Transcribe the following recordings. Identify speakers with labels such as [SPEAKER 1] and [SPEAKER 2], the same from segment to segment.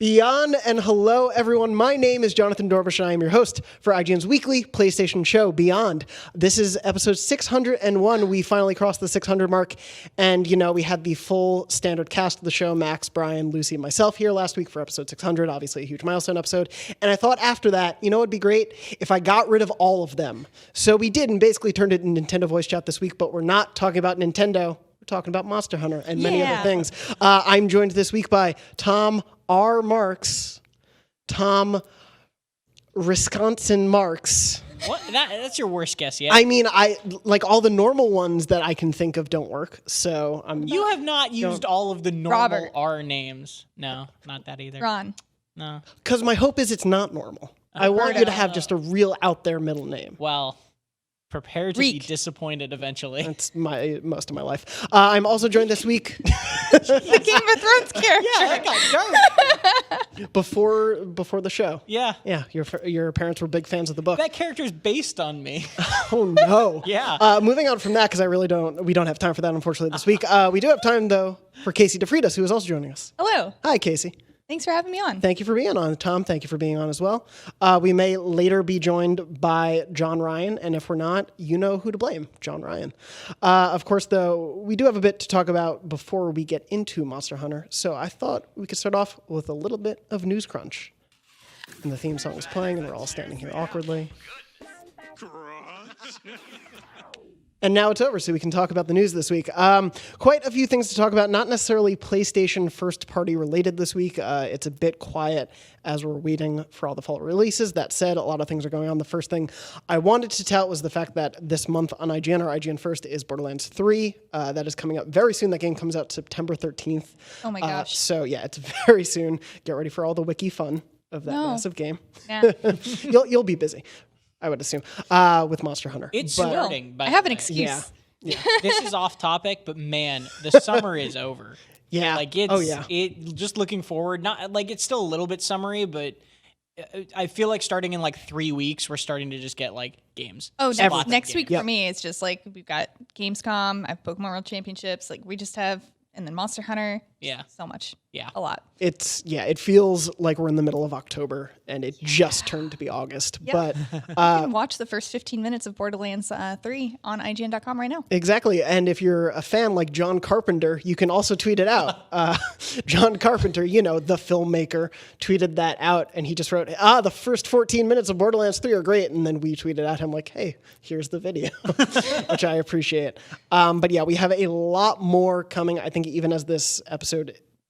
[SPEAKER 1] Beyond and hello, everyone. My name is Jonathon Dornbush, and I am your host for IGN's weekly PlayStation show, Beyond. This is episode 601. We finally crossed the 600 mark, and, we had the full standard cast of the show, Max, Brian, Lucy, and myself here last week for episode 600, obviously a huge milestone episode. And I thought after that, it'd be great if I got rid of all of them. So we did, and basically turned it into Nintendo voice chat this week, but we're not talking about Nintendo. We're talking about Monster Hunter and many other things. I'm joined this week by Tom R. Marks, Tom Wisconsin Marks.
[SPEAKER 2] What? That's your worst guess yet.
[SPEAKER 1] I mean, I like all the normal ones that I can think of don't work. So
[SPEAKER 2] you have not used all of the normal R names. No, not that either.
[SPEAKER 3] Ron.
[SPEAKER 2] No.
[SPEAKER 1] Because my hope is it's not normal. I want you to have just a real out there middle name.
[SPEAKER 2] Well, prepare to be disappointed eventually.
[SPEAKER 1] That's most of my life. I'm also joined this week.
[SPEAKER 3] The Game of Thrones character.
[SPEAKER 2] Yeah, that got dark.
[SPEAKER 1] before the show.
[SPEAKER 2] Yeah.
[SPEAKER 1] Yeah, your parents were big fans of the book.
[SPEAKER 2] That character's based on me.
[SPEAKER 1] Oh no.
[SPEAKER 2] Yeah.
[SPEAKER 1] Moving on from that, because we don't have time for that, unfortunately, this week. We do have time, though, for Casey DeFritas, who is also joining us.
[SPEAKER 3] Hello.
[SPEAKER 1] Hi, Casey.
[SPEAKER 3] Thanks for having me on.
[SPEAKER 1] Thank you for being on. Tom, thank you for being on as well. We may later be joined by Jon Ryan, and if we're not, you know who to blame, Jon Ryan. Of course, though, we do have a bit to talk about before we get into Monster Hunter, so I thought we could start off with a little bit of News Crunch. And the theme song is playing, and we're all standing here awkwardly. And now it's over, so we can talk about the news this week. Quite a few things to talk about, not necessarily PlayStation first-party related this week. It's a bit quiet as we're waiting for all the fall releases. That said, a lot of things are going on. The first thing I wanted to tout was the fact that this month on IGN, or IGN First, is Borderlands 3. That is coming up very soon. That game comes out September 13th.
[SPEAKER 3] Oh my gosh.
[SPEAKER 1] So yeah, it's very soon. Get ready for all the wiki fun of that massive game.
[SPEAKER 3] Yeah.
[SPEAKER 1] You'll be busy, I would assume, with Monster Hunter.
[SPEAKER 2] It's starting.
[SPEAKER 3] I have an excuse.
[SPEAKER 1] Yeah.
[SPEAKER 2] This is off topic, but man, the summer is over.
[SPEAKER 1] Yeah.
[SPEAKER 2] Like just looking forward. Not like it's still a little bit summery, but I feel like starting in like 3 weeks, we're starting to just get like games.
[SPEAKER 3] Oh, next week for me, it's just like we've got Gamescom, I have Pokemon World Championships, like we just have, and then Monster Hunter.
[SPEAKER 2] Yeah.
[SPEAKER 3] So much.
[SPEAKER 2] Yeah.
[SPEAKER 3] A lot.
[SPEAKER 1] It feels like we're in the middle of October and it just turned to be August.
[SPEAKER 3] Yep.
[SPEAKER 1] But
[SPEAKER 3] you can watch the first 15 minutes of Borderlands 3 on IGN.com right now.
[SPEAKER 1] Exactly. And if you're a fan like John Carpenter, you can also tweet it out. John Carpenter, the filmmaker, tweeted that out and he just wrote, the first 14 minutes of Borderlands 3 are great. And then we tweeted at him like, hey, here's the video, which I appreciate. But yeah, we have a lot more coming. I think even as this episode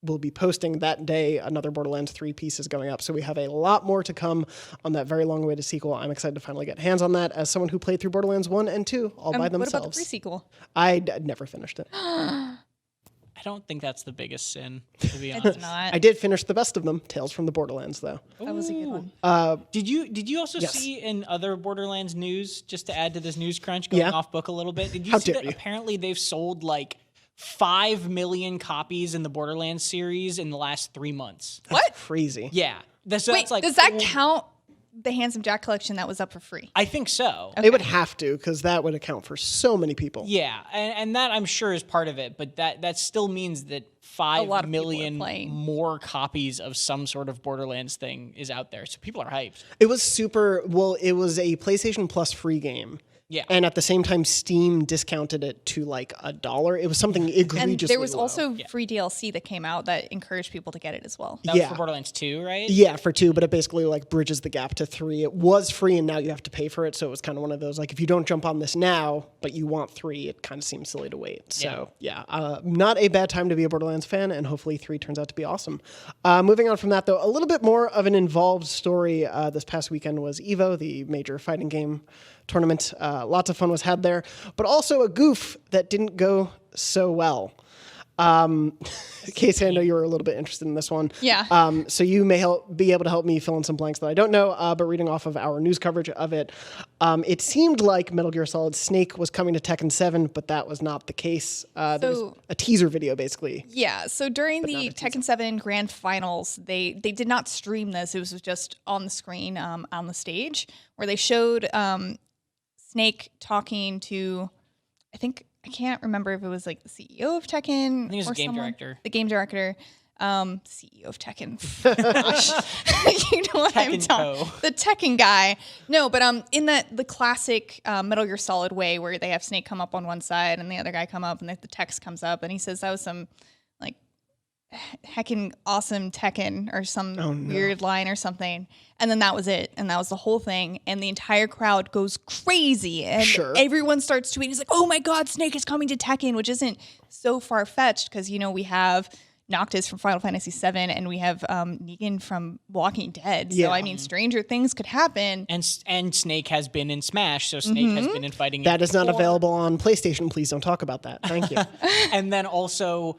[SPEAKER 1] will be posting that day, another Borderlands 3 piece is going up. So we have a lot more to come on that very long-awaited sequel. I'm excited to finally get hands on that as someone who played through Borderlands 1 and 2 all by themselves.
[SPEAKER 3] What about the pre-sequel?
[SPEAKER 1] I never finished it.
[SPEAKER 2] I don't think that's the biggest sin, to be honest.
[SPEAKER 3] It's not.
[SPEAKER 1] I did finish the best of them, Tales from the Borderlands, though.
[SPEAKER 3] That was a good one.
[SPEAKER 2] Did you also see in other Borderlands news, just to add to this news crunch, going off book a little bit, did you see that apparently they've sold like 5 million copies in the Borderlands series in the last 3 months?
[SPEAKER 3] What?
[SPEAKER 1] That's crazy.
[SPEAKER 2] Yeah.
[SPEAKER 3] Wait, does that count the Handsome Jack collection that was up for free?
[SPEAKER 2] I think so.
[SPEAKER 1] Okay. It would have to, because that would account for so many people.
[SPEAKER 2] Yeah, and that I'm sure is part of it, but that still means that 5 million more copies of some sort of Borderlands thing is out there. So people are hyped.
[SPEAKER 1] It was it was a PlayStation Plus free game.
[SPEAKER 2] Yeah.
[SPEAKER 1] And at the same time, Steam discounted it to like $1. It was something egregiously
[SPEAKER 3] And there was
[SPEAKER 1] low.
[SPEAKER 3] also free DLC that came out that encouraged people to get it as well.
[SPEAKER 2] That was for Borderlands 2, right?
[SPEAKER 1] Yeah, for 2, but it basically like bridges the gap to 3. It was free and now you have to pay for it. So it was kind of one of those, like, if you don't jump on this now, but you want 3, it kind of seems silly to wait. So not a bad time to be a Borderlands fan, and hopefully 3 turns out to be awesome. Moving on from that, though, a little bit more of an involved story. This past weekend was EVO, the major fighting game tournament. Lots of fun was had there, but also a goof that didn't go so well. Casey, I know you were a little bit interested in this one.
[SPEAKER 3] Yeah.
[SPEAKER 1] So you may be able to help me fill in some blanks that I don't know, but reading off of our news coverage of it, it seemed like Metal Gear Solid Snake was coming to Tekken 7, but that was not the case. There was a teaser video, basically.
[SPEAKER 3] Yeah, so during the Tekken 7 Grand Finals, they did not stream this. It was just on the screen on the stage, where they showed Snake talking to, I can't remember if it was like the CEO of Tekken.
[SPEAKER 2] I think it was the game director.
[SPEAKER 3] The game director. CEO of Tekken. You know what
[SPEAKER 2] Tekken
[SPEAKER 3] I'm talking. The Tekken guy. No, but in the classic Metal Gear Solid way, where they have Snake come up on one side and the other guy come up, and the text comes up, and he says that was some like heckin' awesome Tekken or some weird line or something, and then that was it, and that was the whole thing, and the entire crowd goes crazy, and everyone starts tweeting. It's like, oh my god, Snake is coming to Tekken, which isn't so far-fetched because we have Noctis from Final Fantasy VII, and we have Negan from Walking Dead. So I mean, stranger things could happen.
[SPEAKER 2] And Snake has been in Smash, so Snake has been in fighting.
[SPEAKER 1] That is not available on PlayStation. Please don't talk about that. Thank you.
[SPEAKER 2] And then also,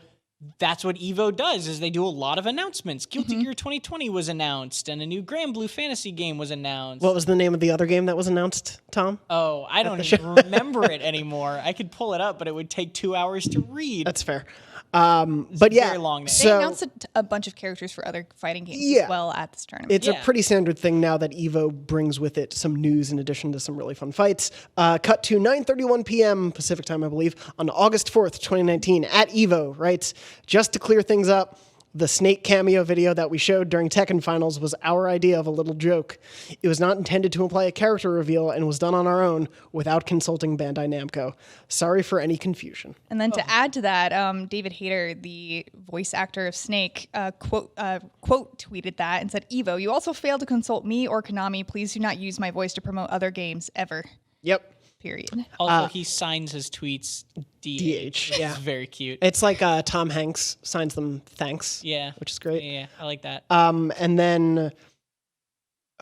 [SPEAKER 2] that's what EVO does, is they do a lot of announcements. Guilty Gear 2020 was announced, and a new Grand Blue Fantasy game was announced.
[SPEAKER 1] What was the name of the other game that was announced, Tom?
[SPEAKER 2] Oh, I don't even remember it anymore. I could pull it up, but it would take 2 hours to read.
[SPEAKER 1] That's fair. But yeah,
[SPEAKER 2] very long name.
[SPEAKER 3] They announced a bunch of characters for other fighting games as well at this tournament.
[SPEAKER 1] It's a pretty standard thing now that EVO brings with it some news in addition to some really fun fights. Cut to 9:31 p.m. Pacific time, I believe, on August 4th, 2019 at EVO, right? Just to clear things up, the Snake cameo video that we showed during Tekken Finals was our idea of a little joke. It was not intended to imply a character reveal and was done on our own without consulting Bandai Namco. Sorry for any confusion.
[SPEAKER 3] And then to add to that, David Hayter, the voice actor of Snake, quote tweeted that and said, "Evo, you also failed to consult me or Konami. Please do not use my voice to promote other games ever."
[SPEAKER 1] Yep.
[SPEAKER 3] Period.
[SPEAKER 2] Also, he signs his tweets DH.
[SPEAKER 1] Yeah.
[SPEAKER 2] It's very cute.
[SPEAKER 1] It's like Tom Hanks signs them thanks.
[SPEAKER 2] Yeah.
[SPEAKER 1] Which is great.
[SPEAKER 2] Yeah, I like that.
[SPEAKER 1] And then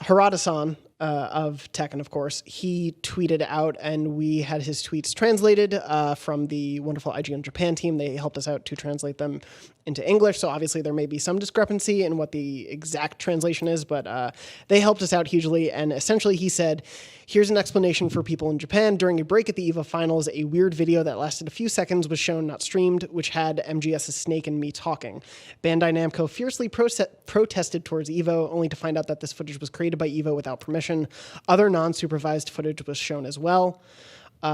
[SPEAKER 1] Harada-san of Tekken, of course, he tweeted out, and we had his tweets translated from the wonderful IGN Japan team. They helped us out to translate them into English, so obviously there may be some discrepancy in what the exact translation is, but they helped us out hugely, and essentially he said, here's an explanation for people in Japan. During a break at the EVO Finals, a weird video that lasted a few seconds was shown, not streamed, which had MGS's Snake and me talking. Bandai Namco fiercely protested towards EVO, only to find out that this footage was created by EVO without permission. Other non-supervised footage was shown as well.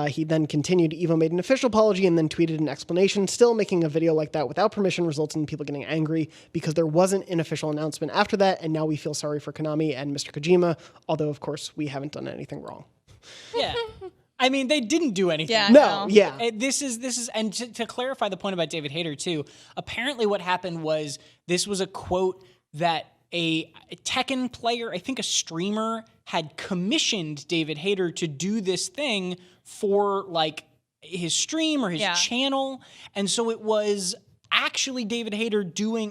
[SPEAKER 1] He then continued, EVO made an official apology and then tweeted an explanation. Still, making a video like that without permission results in people getting angry because there wasn't an official announcement after that, and now we feel sorry for Konami and Mr. Kojima, although, of course, we haven't done anything wrong.
[SPEAKER 2] Yeah. I mean, they didn't do anything.
[SPEAKER 3] Yeah,
[SPEAKER 1] no. Yeah.
[SPEAKER 2] This is, and to clarify the point about David Hayter, too, apparently what happened was this was a quote that a Tekken player, I think a streamer, had commissioned David Hayter to do this thing for like his stream or his channel. And so it was actually David Hayter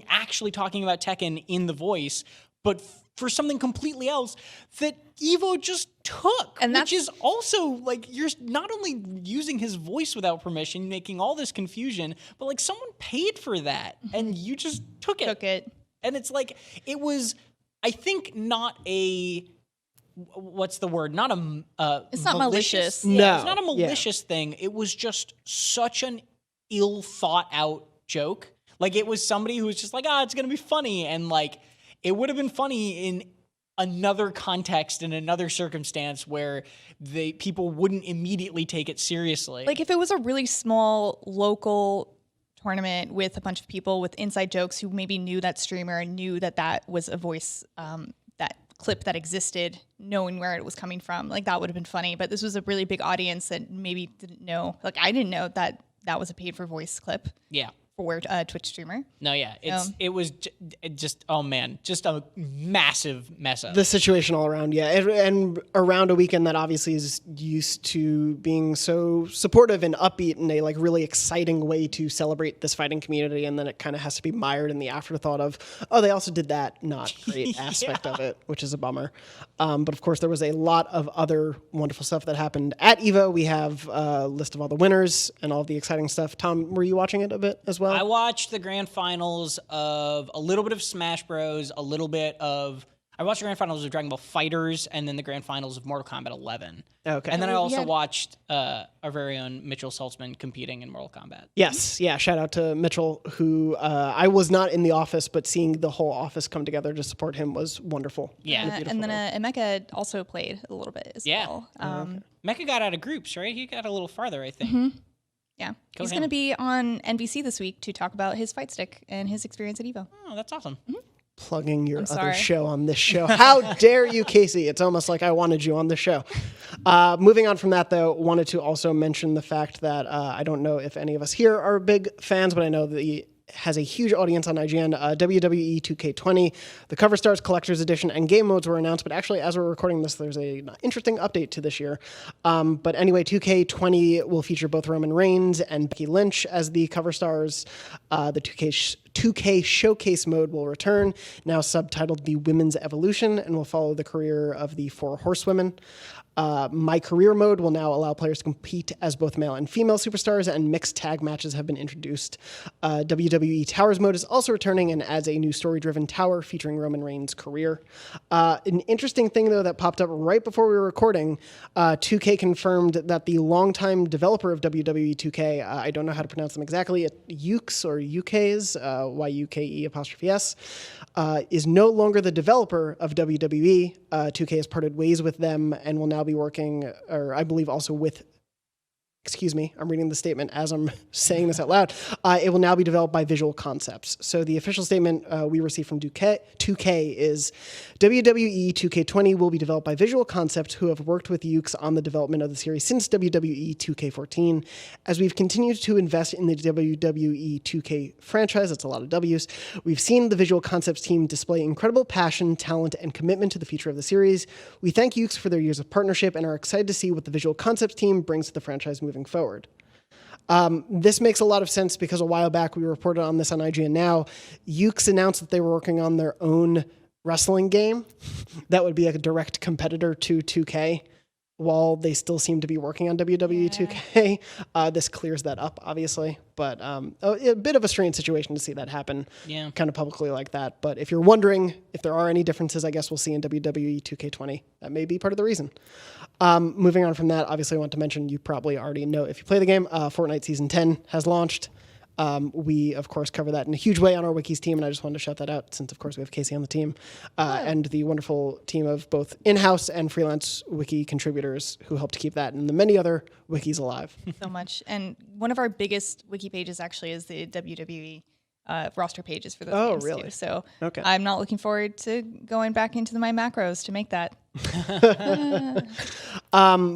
[SPEAKER 2] actually talking about Tekken in the voice, but for something completely else that EVO just took, and which is also like, you're not only using his voice without permission, making all this confusion, but like someone paid for that and you just took it. And it's like, it was, I think, not a, what's the word? Not a
[SPEAKER 3] it's not malicious.
[SPEAKER 1] No.
[SPEAKER 2] Yeah, it's not a malicious thing. It was just such an ill thought out joke. Like, it was somebody who was just like, it's going to be funny. And like, it would have been funny in another context, in another circumstance where people wouldn't immediately take it seriously.
[SPEAKER 3] Like, if it was a really small local tournament with a bunch of people with inside jokes who maybe knew that streamer and knew that was a voice, that clip that existed, knowing where it was coming from, like, that would have been funny. But this was a really big audience that maybe didn't know. Like, I didn't know that was a paid for voice clip.
[SPEAKER 2] Yeah.
[SPEAKER 3] For a Twitch streamer.
[SPEAKER 2] No, yeah. It was just, oh man, just a massive mess up.
[SPEAKER 1] The situation all around, yeah. And around a weekend that obviously is used to being so supportive and upbeat in a like really exciting way to celebrate this fighting community, and then it kind of has to be mired in the afterthought of, they also did that not great aspect of it, which is a bummer. But of course, there was a lot of other wonderful stuff that happened at EVO. We have a list of all the winners and all the exciting stuff. Tom, were you watching it a bit as well?
[SPEAKER 2] I watched the grand finals of a little bit of Smash Bros, I watched the grand finals of Dragon Ball FighterZ, and then the grand finals of Mortal Kombat 11.
[SPEAKER 1] Okay.
[SPEAKER 2] And then I also watched our very own Mitchell Saltzman competing in Mortal Kombat.
[SPEAKER 1] Yes, yeah. Shout out to Mitchell, who I was not in the office, but seeing the whole office come together to support him was wonderful.
[SPEAKER 2] Yeah.
[SPEAKER 3] And then Emeka also played a little bit as well.
[SPEAKER 2] Mecha got out of groups, right? He got a little farther, I think.
[SPEAKER 3] Mm-hmm. Yeah. He's going to be on NBC this week to talk about his fight stick and his experience at EVO.
[SPEAKER 2] Oh, that's awesome.
[SPEAKER 3] Mm-hmm.
[SPEAKER 1] Plugging your other show on this show. How dare you, Casey? It's almost like I wanted you on the show. Moving on from that, though, wanted to also mention the fact that I don't know if any of us here are big fans, but I know that he has a huge audience on IGN. WWE 2K20, the Cover Stars Collector's Edition, and game modes were announced, but actually, as we're recording this, there's an interesting update to this year. But anyway, 2K20 will feature both Roman Reigns and Becky Lynch as the Cover Stars. The 2K Showcase mode will return, now subtitled The Women's Evolution, and will follow the career of the 4 horsewomen. My Career mode will now allow players to compete as both male and female superstars, and mixed tag matches have been introduced. WWE Towers mode is also returning and adds a new story-driven tower featuring Roman Reigns' career. An interesting thing, though, that popped up right before we were recording, 2K confirmed that the longtime developer of WWE 2K, I don't know how to pronounce them exactly, Yuke's or UK's, YUKE', is no longer the developer of WWE. 2K has parted ways with them and will now be working, or I believe also with, excuse me, I'm reading the statement as I'm saying this out loud. It will now be developed by Visual Concepts. So the official statement we received from 2K is WWE 2K20 will be developed by Visual Concepts, who have worked with Yuke's on the development of the series since WWE 2K14. As we've continued to invest in the WWE 2K franchise, that's a lot of W's, we've seen the Visual Concepts team display incredible passion, talent, and commitment to the future of the series. We thank Yuke's for their years of partnership and are excited to see what the Visual Concepts team brings to the franchise moving forward. This makes a lot of sense because a while back we reported on this on IGN Now. Yuke's announced that they were working on their own wrestling game that would be a direct competitor to 2K, while they still seem to be working on WWE 2K. This clears that up, obviously, but a bit of a strange situation to see that happen kind of publicly like that. But if you're wondering if there are any differences, I guess we'll see in WWE 2K20. That may be part of the reason. Moving on from that, obviously I want to mention, you probably already know if you play the game, Fortnite Season 10 has launched. We, of course, cover that in a huge way on our Wikis team, and I just wanted to shout that out since, of course, we have Casey on the team and the wonderful team of both in-house and freelance Wiki contributors who help to keep that and the many other Wikis alive.
[SPEAKER 3] So much. And one of our biggest Wiki pages actually is the WWE roster pages for those games,
[SPEAKER 1] really?
[SPEAKER 3] Too. So I'm not looking forward to going back into my macros to make that.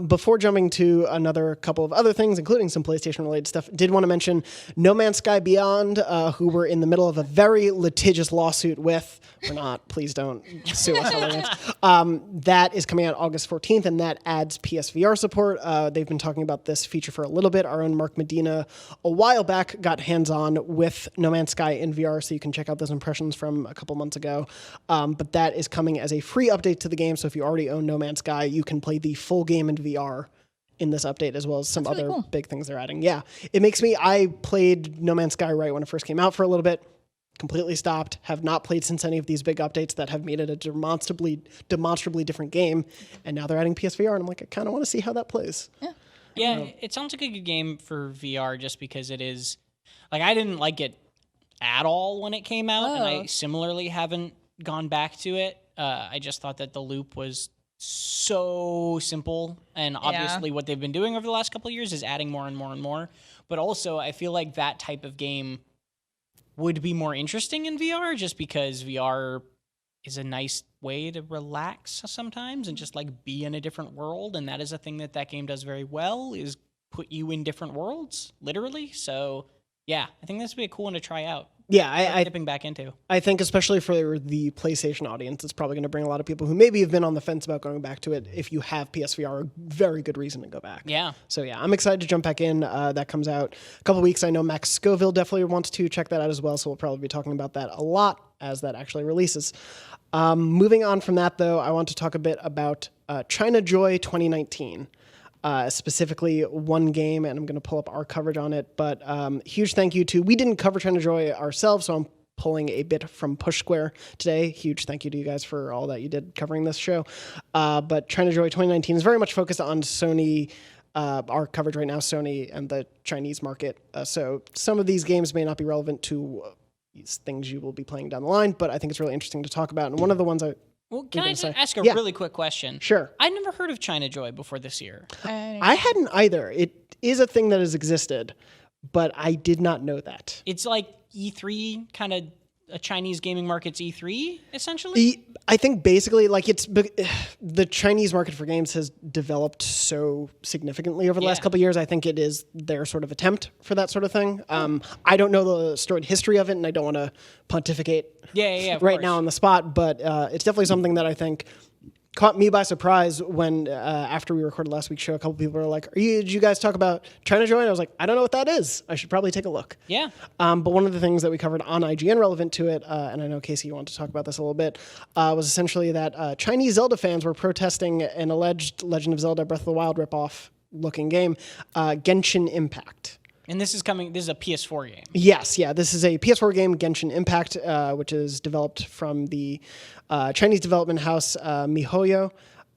[SPEAKER 1] Before jumping to another couple of other things, including some PlayStation-related stuff, did want to mention No Man's Sky Beyond, who we're in the middle of a very litigious lawsuit with. We're not. Please don't sue us. That is coming out August 14th, and that adds PSVR support. They've been talking about this feature for a little bit. Our own Mark Medina, a while back, got hands-on with No Man's Sky in VR, so you can check out those impressions from a couple months ago. But that is coming as a free update to the game, so if you already own No Man's Sky, you can play the full game in VR in this update, as well as some other big things they're adding. Yeah, it makes me, I played No Man's Sky right when it first came out for a little bit, completely stopped, have not played since any of these big updates that have made it a demonstrably different game, and now they're adding PSVR, and I'm like, I kind of want to see how that plays.
[SPEAKER 2] Yeah, it sounds like a good game for VR just because it is, like, I didn't like it at all when it came out, and I similarly haven't gone back to it. I just thought that the loop was so simple, and obviously what they've been doing over the last couple of years is adding more and more and more. But also, I feel like that type of game would be more interesting in VR just because VR is a nice way to relax sometimes and just like be in a different world. And that is a thing that that game does very well, is put you in different worlds, literally. So yeah, I think this would be a cool one to try out.
[SPEAKER 1] Yeah,
[SPEAKER 2] dipping back into.
[SPEAKER 1] I think especially for the PlayStation audience, it's probably going to bring a lot of people who maybe have been on the fence about going back to it. If you have PSVR, a very good reason to go back.
[SPEAKER 2] Yeah.
[SPEAKER 1] So yeah, I'm excited to jump back in. That comes out a couple weeks. I know Max Scoville definitely wants to check that out as well, so we'll probably be talking about that a lot as that actually releases. Moving on from that, though, I want to talk a bit about China Joy 2019. Specifically one game, and I'm going to pull up our coverage on it, but huge thank you to, we didn't cover China Joy ourselves, so I'm pulling a bit from Push Square today. Huge thank you to you guys for all that you did covering this show. But China Joy 2019 is very much focused on Sony, our coverage right now, Sony and the Chinese market. So some of these games may not be relevant to these things you will be playing down the line, but I think it's really interesting to talk about. And one of the ones
[SPEAKER 2] can I just ask a really quick question?
[SPEAKER 1] Sure.
[SPEAKER 2] I'd never heard of China Joy before this year.
[SPEAKER 1] I hadn't either. It is a thing that has existed, but I did not know that.
[SPEAKER 2] It's like E3, kind of a Chinese gaming market's E3, essentially?
[SPEAKER 1] I think basically, like, the Chinese market for games has developed so significantly over the last couple of years. I think it is their sort of attempt for that sort of thing. I don't know the storied history of it, and I don't want to pontificate right now on the spot, but it's definitely something that I think caught me by surprise when, after we recorded last week's show, a couple people were like, did you guys talk about China Joy? And I was like, I don't know what that is. I should probably take a look.
[SPEAKER 2] Yeah.
[SPEAKER 1] But one of the things that we covered on IGN relevant to it, and I know, Casey, you want to talk about this a little bit, was essentially that Chinese Zelda fans were protesting an alleged Legend of Zelda Breath of the Wild ripoff looking game, Genshin Impact.
[SPEAKER 2] And this is a PS4 game.
[SPEAKER 1] Yes, yeah. This is a PS4 game, Genshin Impact, which is developed from the Chinese development house MiHoYo.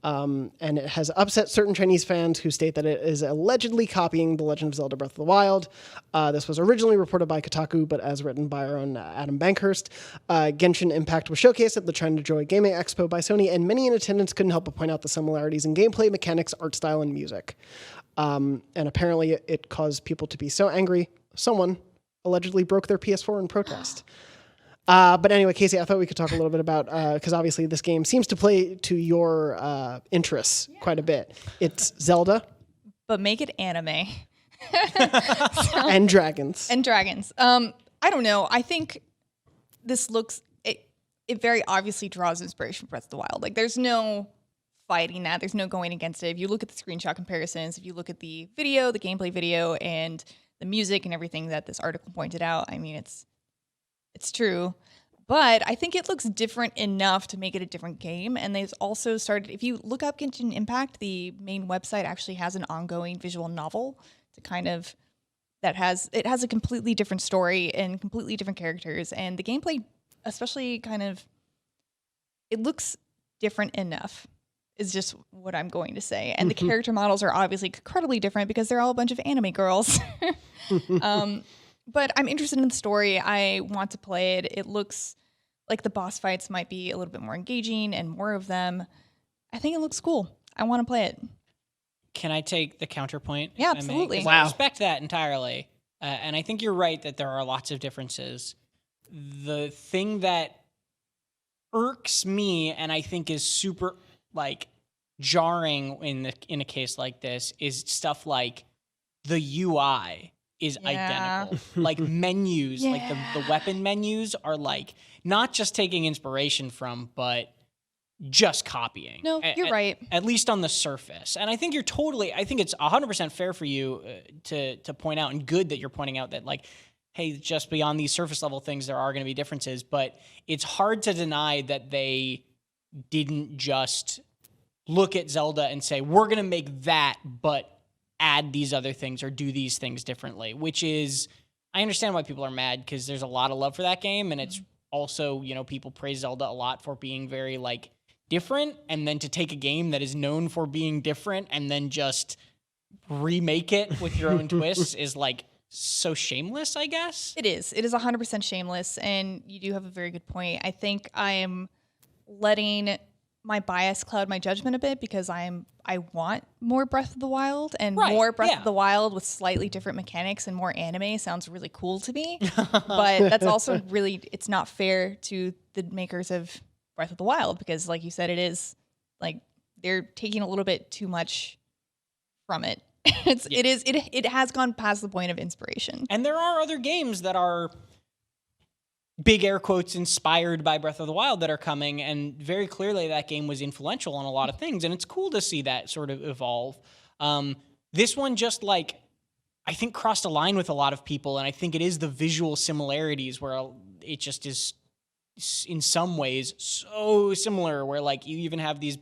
[SPEAKER 1] And it has upset certain Chinese fans who state that it is allegedly copying The Legend of Zelda Breath of the Wild. This was originally reported by Kotaku, but as written by our own Adam Bankhurst. Genshin Impact was showcased at the China Joy Gaming Expo by Sony, and many in attendance couldn't help but point out the similarities in gameplay, mechanics, art style, and music. And apparently it caused people to be so angry, someone allegedly broke their PS4 in protest. But anyway, Casey, I thought we could talk a little bit about, because obviously this game seems to play to your interests quite a bit. It's Zelda.
[SPEAKER 3] But make it anime.
[SPEAKER 1] And dragons.
[SPEAKER 3] And dragons. I don't know. I think this it very obviously draws inspiration from Breath of the Wild. Like, there's no fighting that. There's no going against it. If you look at the screenshot comparisons, if you look at the video, the gameplay video, and the music and everything that this article pointed out, I mean, it's true. But I think it looks different enough to make it a different game. And they've also started, if you look up Genshin Impact, the main website actually has an ongoing visual novel to kind of, it has a completely different story and completely different characters. And the gameplay, especially it looks different enough, is just what I'm going to say. And the character models are obviously incredibly different because they're all a bunch of anime girls. But I'm interested in the story. I want to play it. It looks like the boss fights might be a little bit more engaging and more of them. I think it looks cool. I want to play it.
[SPEAKER 2] Can I take the counterpoint?
[SPEAKER 3] Yeah, absolutely.
[SPEAKER 2] I respect that entirely. And I think you're right that there are lots of differences. The thing that irks me and I think is super jarring in a case like this is stuff like the UI is identical. Like menus, like the weapon menus are not just taking inspiration from, but just copying.
[SPEAKER 3] No, you're right.
[SPEAKER 2] At least on the surface. And I think it's 100% fair for you to point out, and good that you're pointing out that hey, just beyond these surface level things, there are going to be differences, but it's hard to deny that they didn't just look at Zelda and say, we're going to make that, but add these other things or do these things differently, which is, I understand why people are mad because there's a lot of love for that game. And it's also, people praise Zelda a lot for being very different. And then to take a game that is known for being different and then just remake it with your own twists is so shameless, I guess.
[SPEAKER 3] It is 100% shameless. And you do have a very good point. I think I am letting my bias cloud my judgment a bit because I want more Breath of the Wild, and more Breath of the Wild with slightly different mechanics and more anime sounds really cool to me. But that's also it's not fair to the makers of Breath of the Wild because, like you said, it is they're taking a little bit too much from it. It has gone past the point of inspiration.
[SPEAKER 2] And there are other games that are big air quotes inspired by Breath of the Wild that are coming, and very clearly that game was influential on a lot of things, and it's cool to see that sort of evolve. This one just I think crossed a line with a lot of people, and I think it is the visual similarities where it just is in some ways so similar, where you even have these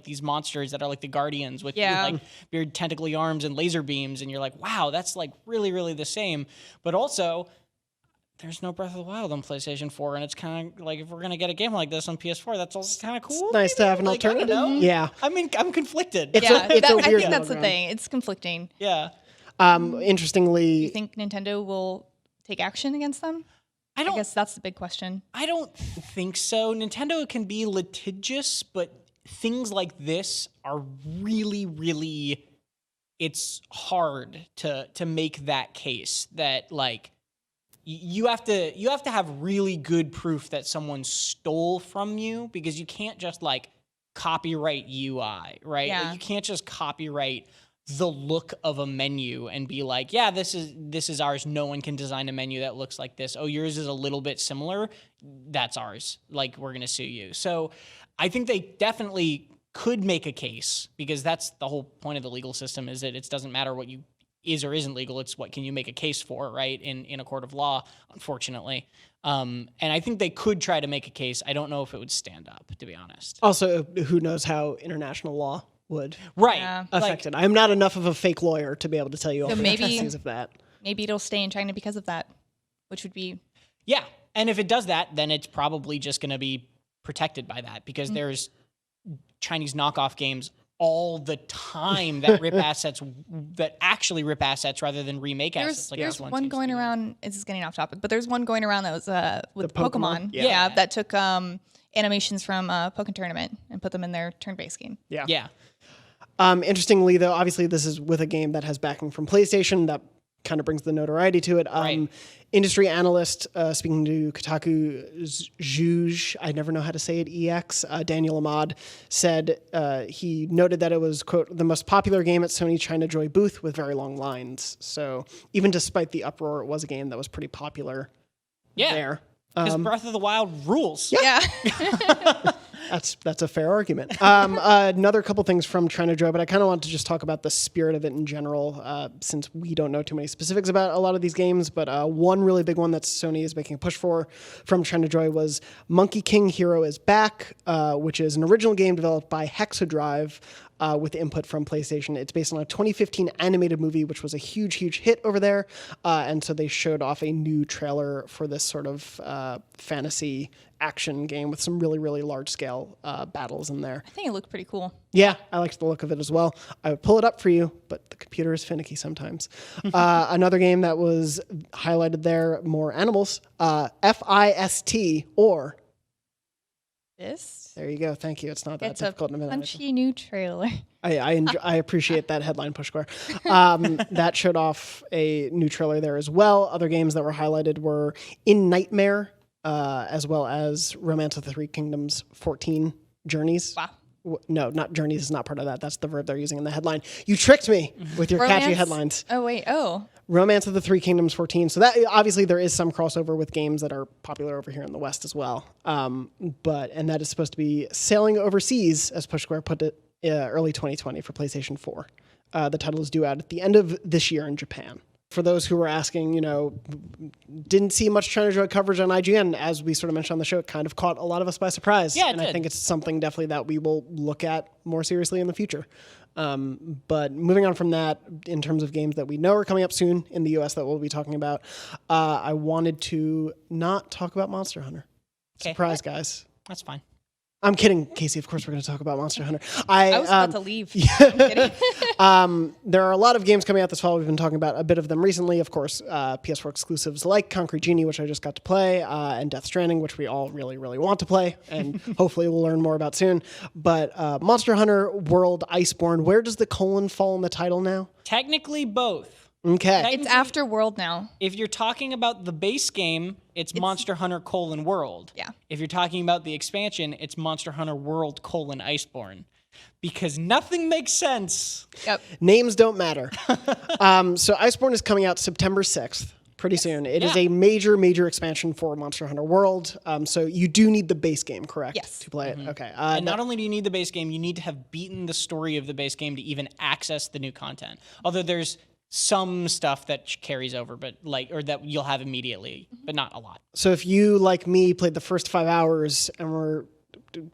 [SPEAKER 2] these monsters that are the guardians with weird tentacly arms and laser beams, and you're wow, that's really, really the same. But also, there's no Breath of the Wild on PlayStation 4, and it's kind of if we're gonna get a game like this on PS4, that's also kind of cool.
[SPEAKER 1] It's nice to have an alternative. Yeah,
[SPEAKER 2] I mean, I'm conflicted.
[SPEAKER 3] I think that's the thing. It's conflicting.
[SPEAKER 2] Yeah.
[SPEAKER 1] Interestingly,
[SPEAKER 3] do you think Nintendo will take action against them? I guess that's the big question.
[SPEAKER 2] I don't think so. Nintendo can be litigious, but things like this are really, really it's hard to make that case that like you have to have really good proof that someone stole from you, because you can't just like copyright UI, right?
[SPEAKER 3] Yeah.
[SPEAKER 2] Like, you can't just copyright the look of a menu and be like, yeah, this is ours. No one can design a menu that looks like this. Oh, yours is a little bit similar. That's ours. Like, we're going to sue you. So I think they definitely could make a case, because that's the whole point of the legal system, is that it doesn't matter what you is or isn't legal. It's what can you make a case for, right? In a court of law, unfortunately. And I think they could try to make a case. I don't know if it would stand up, to be honest.
[SPEAKER 1] Also, who knows how international law would
[SPEAKER 2] Like,
[SPEAKER 1] affect it. I'm not enough of a fake lawyer to be able to tell you all the intricacies of that.
[SPEAKER 3] Maybe it'll stay in China because of that, which would be...
[SPEAKER 2] Yeah, and if it does that, then it's probably just going to be protected by that, because there's Chinese knockoff games all the time that rip assets, that actually rip assets rather than remake assets. Like
[SPEAKER 3] there's one going around, this is getting off topic, but there's one going around that was with Pokemon.
[SPEAKER 1] Yeah.
[SPEAKER 3] That took animations from Pokken Tournament and put them in their turn-based game.
[SPEAKER 2] Yeah.
[SPEAKER 1] Interestingly, though, obviously this is with a game that has backing from PlayStation. That kind of brings the notoriety to it.
[SPEAKER 2] Right.
[SPEAKER 1] Industry analyst, speaking to Kotaku, Zhuge, I never know how to say it, EX, Daniel Ahmad, said he noted that it was, quote, the most popular game at Sony China Joy booth with very long lines. So even despite the uproar, it was a game that was pretty popular there.
[SPEAKER 2] Because Breath of the Wild rules.
[SPEAKER 3] Yeah.
[SPEAKER 1] That's a fair argument. Another couple things from China Joy, but I kind of want to just talk about the spirit of it in general, since we don't know too many specifics about a lot of these games. But one really big one that Sony is making a push for from China Joy was Monkey King Hero is Back, which is an original game developed by Hexadrive, with input from PlayStation. It's based on a 2015 animated movie, which was a huge, huge hit over there. And so they showed off a new trailer for this sort of fantasy action game with some really, really large-scale battles in there.
[SPEAKER 3] I think it looked pretty cool.
[SPEAKER 1] Yeah, I liked the look of it as well. I would pull it up for you, but the computer is finicky sometimes. Another game that was highlighted there, more animals, FIST, or...
[SPEAKER 3] This?
[SPEAKER 1] There you go. Thank you. It's not that difficult.
[SPEAKER 3] It's a punchy new trailer.
[SPEAKER 1] I appreciate that headline, Push Square. That showed off a new trailer there as well. Other games that were highlighted were In Nightmare, as well as Romance of the Three Kingdoms 14 Journeys.
[SPEAKER 3] Wow.
[SPEAKER 1] No, not Journeys is not part of that. That's the verb they're using in the headline. You tricked me with your catchy headlines.
[SPEAKER 3] Oh, wait. Oh.
[SPEAKER 1] Romance of the Three Kingdoms 14. So that obviously there is some crossover with games that are popular over here in the West as well. And that is supposed to be sailing overseas, as Push Square put it, early 2020 for PlayStation 4. The title is due out at the end of this year in Japan. For those who were asking, didn't see much China Joy coverage on IGN, as we sort of mentioned on the show, it kind of caught a lot of us by surprise.
[SPEAKER 2] Yeah,
[SPEAKER 1] and I think it's something definitely that we will look at more seriously in the future. But moving on from that, in terms of games that we know are coming up soon in the US that we'll be talking about, I wanted to not talk about Monster Hunter.
[SPEAKER 2] Okay.
[SPEAKER 1] Surprise, guys.
[SPEAKER 2] That's fine.
[SPEAKER 1] I'm kidding, Casey. Of course, we're going to talk about Monster Hunter.
[SPEAKER 3] I was about to leave. I'm kidding.
[SPEAKER 1] There are a lot of games coming out this fall. We've been talking about a bit of them recently. Of course, PS4 exclusives like Concrete Genie, which I just got to play, and Death Stranding, which we all really, really want to play, and hopefully we'll learn more about soon. But Monster Hunter World Iceborne, where does the colon fall in the title now?
[SPEAKER 2] Technically both.
[SPEAKER 1] Okay.
[SPEAKER 3] It's after World now.
[SPEAKER 2] If you're talking about the base game, it's Monster Hunter World.
[SPEAKER 3] Yeah.
[SPEAKER 2] If you're talking about the expansion, it's Monster Hunter World Iceborne. Because nothing makes sense.
[SPEAKER 3] Yep.
[SPEAKER 1] Names don't matter. So Iceborne is coming out September 6th. Pretty soon. It is a major, major expansion for Monster Hunter World. So you do need the base game, correct?
[SPEAKER 3] Yes.
[SPEAKER 1] To play it? Okay.
[SPEAKER 2] And not only do you need the base game, you need to have beaten the story of the base game to even access the new content. Although there's some stuff that carries over, but or that you'll have immediately, but not a lot.
[SPEAKER 1] So if you, like me, played the first 5 hours and were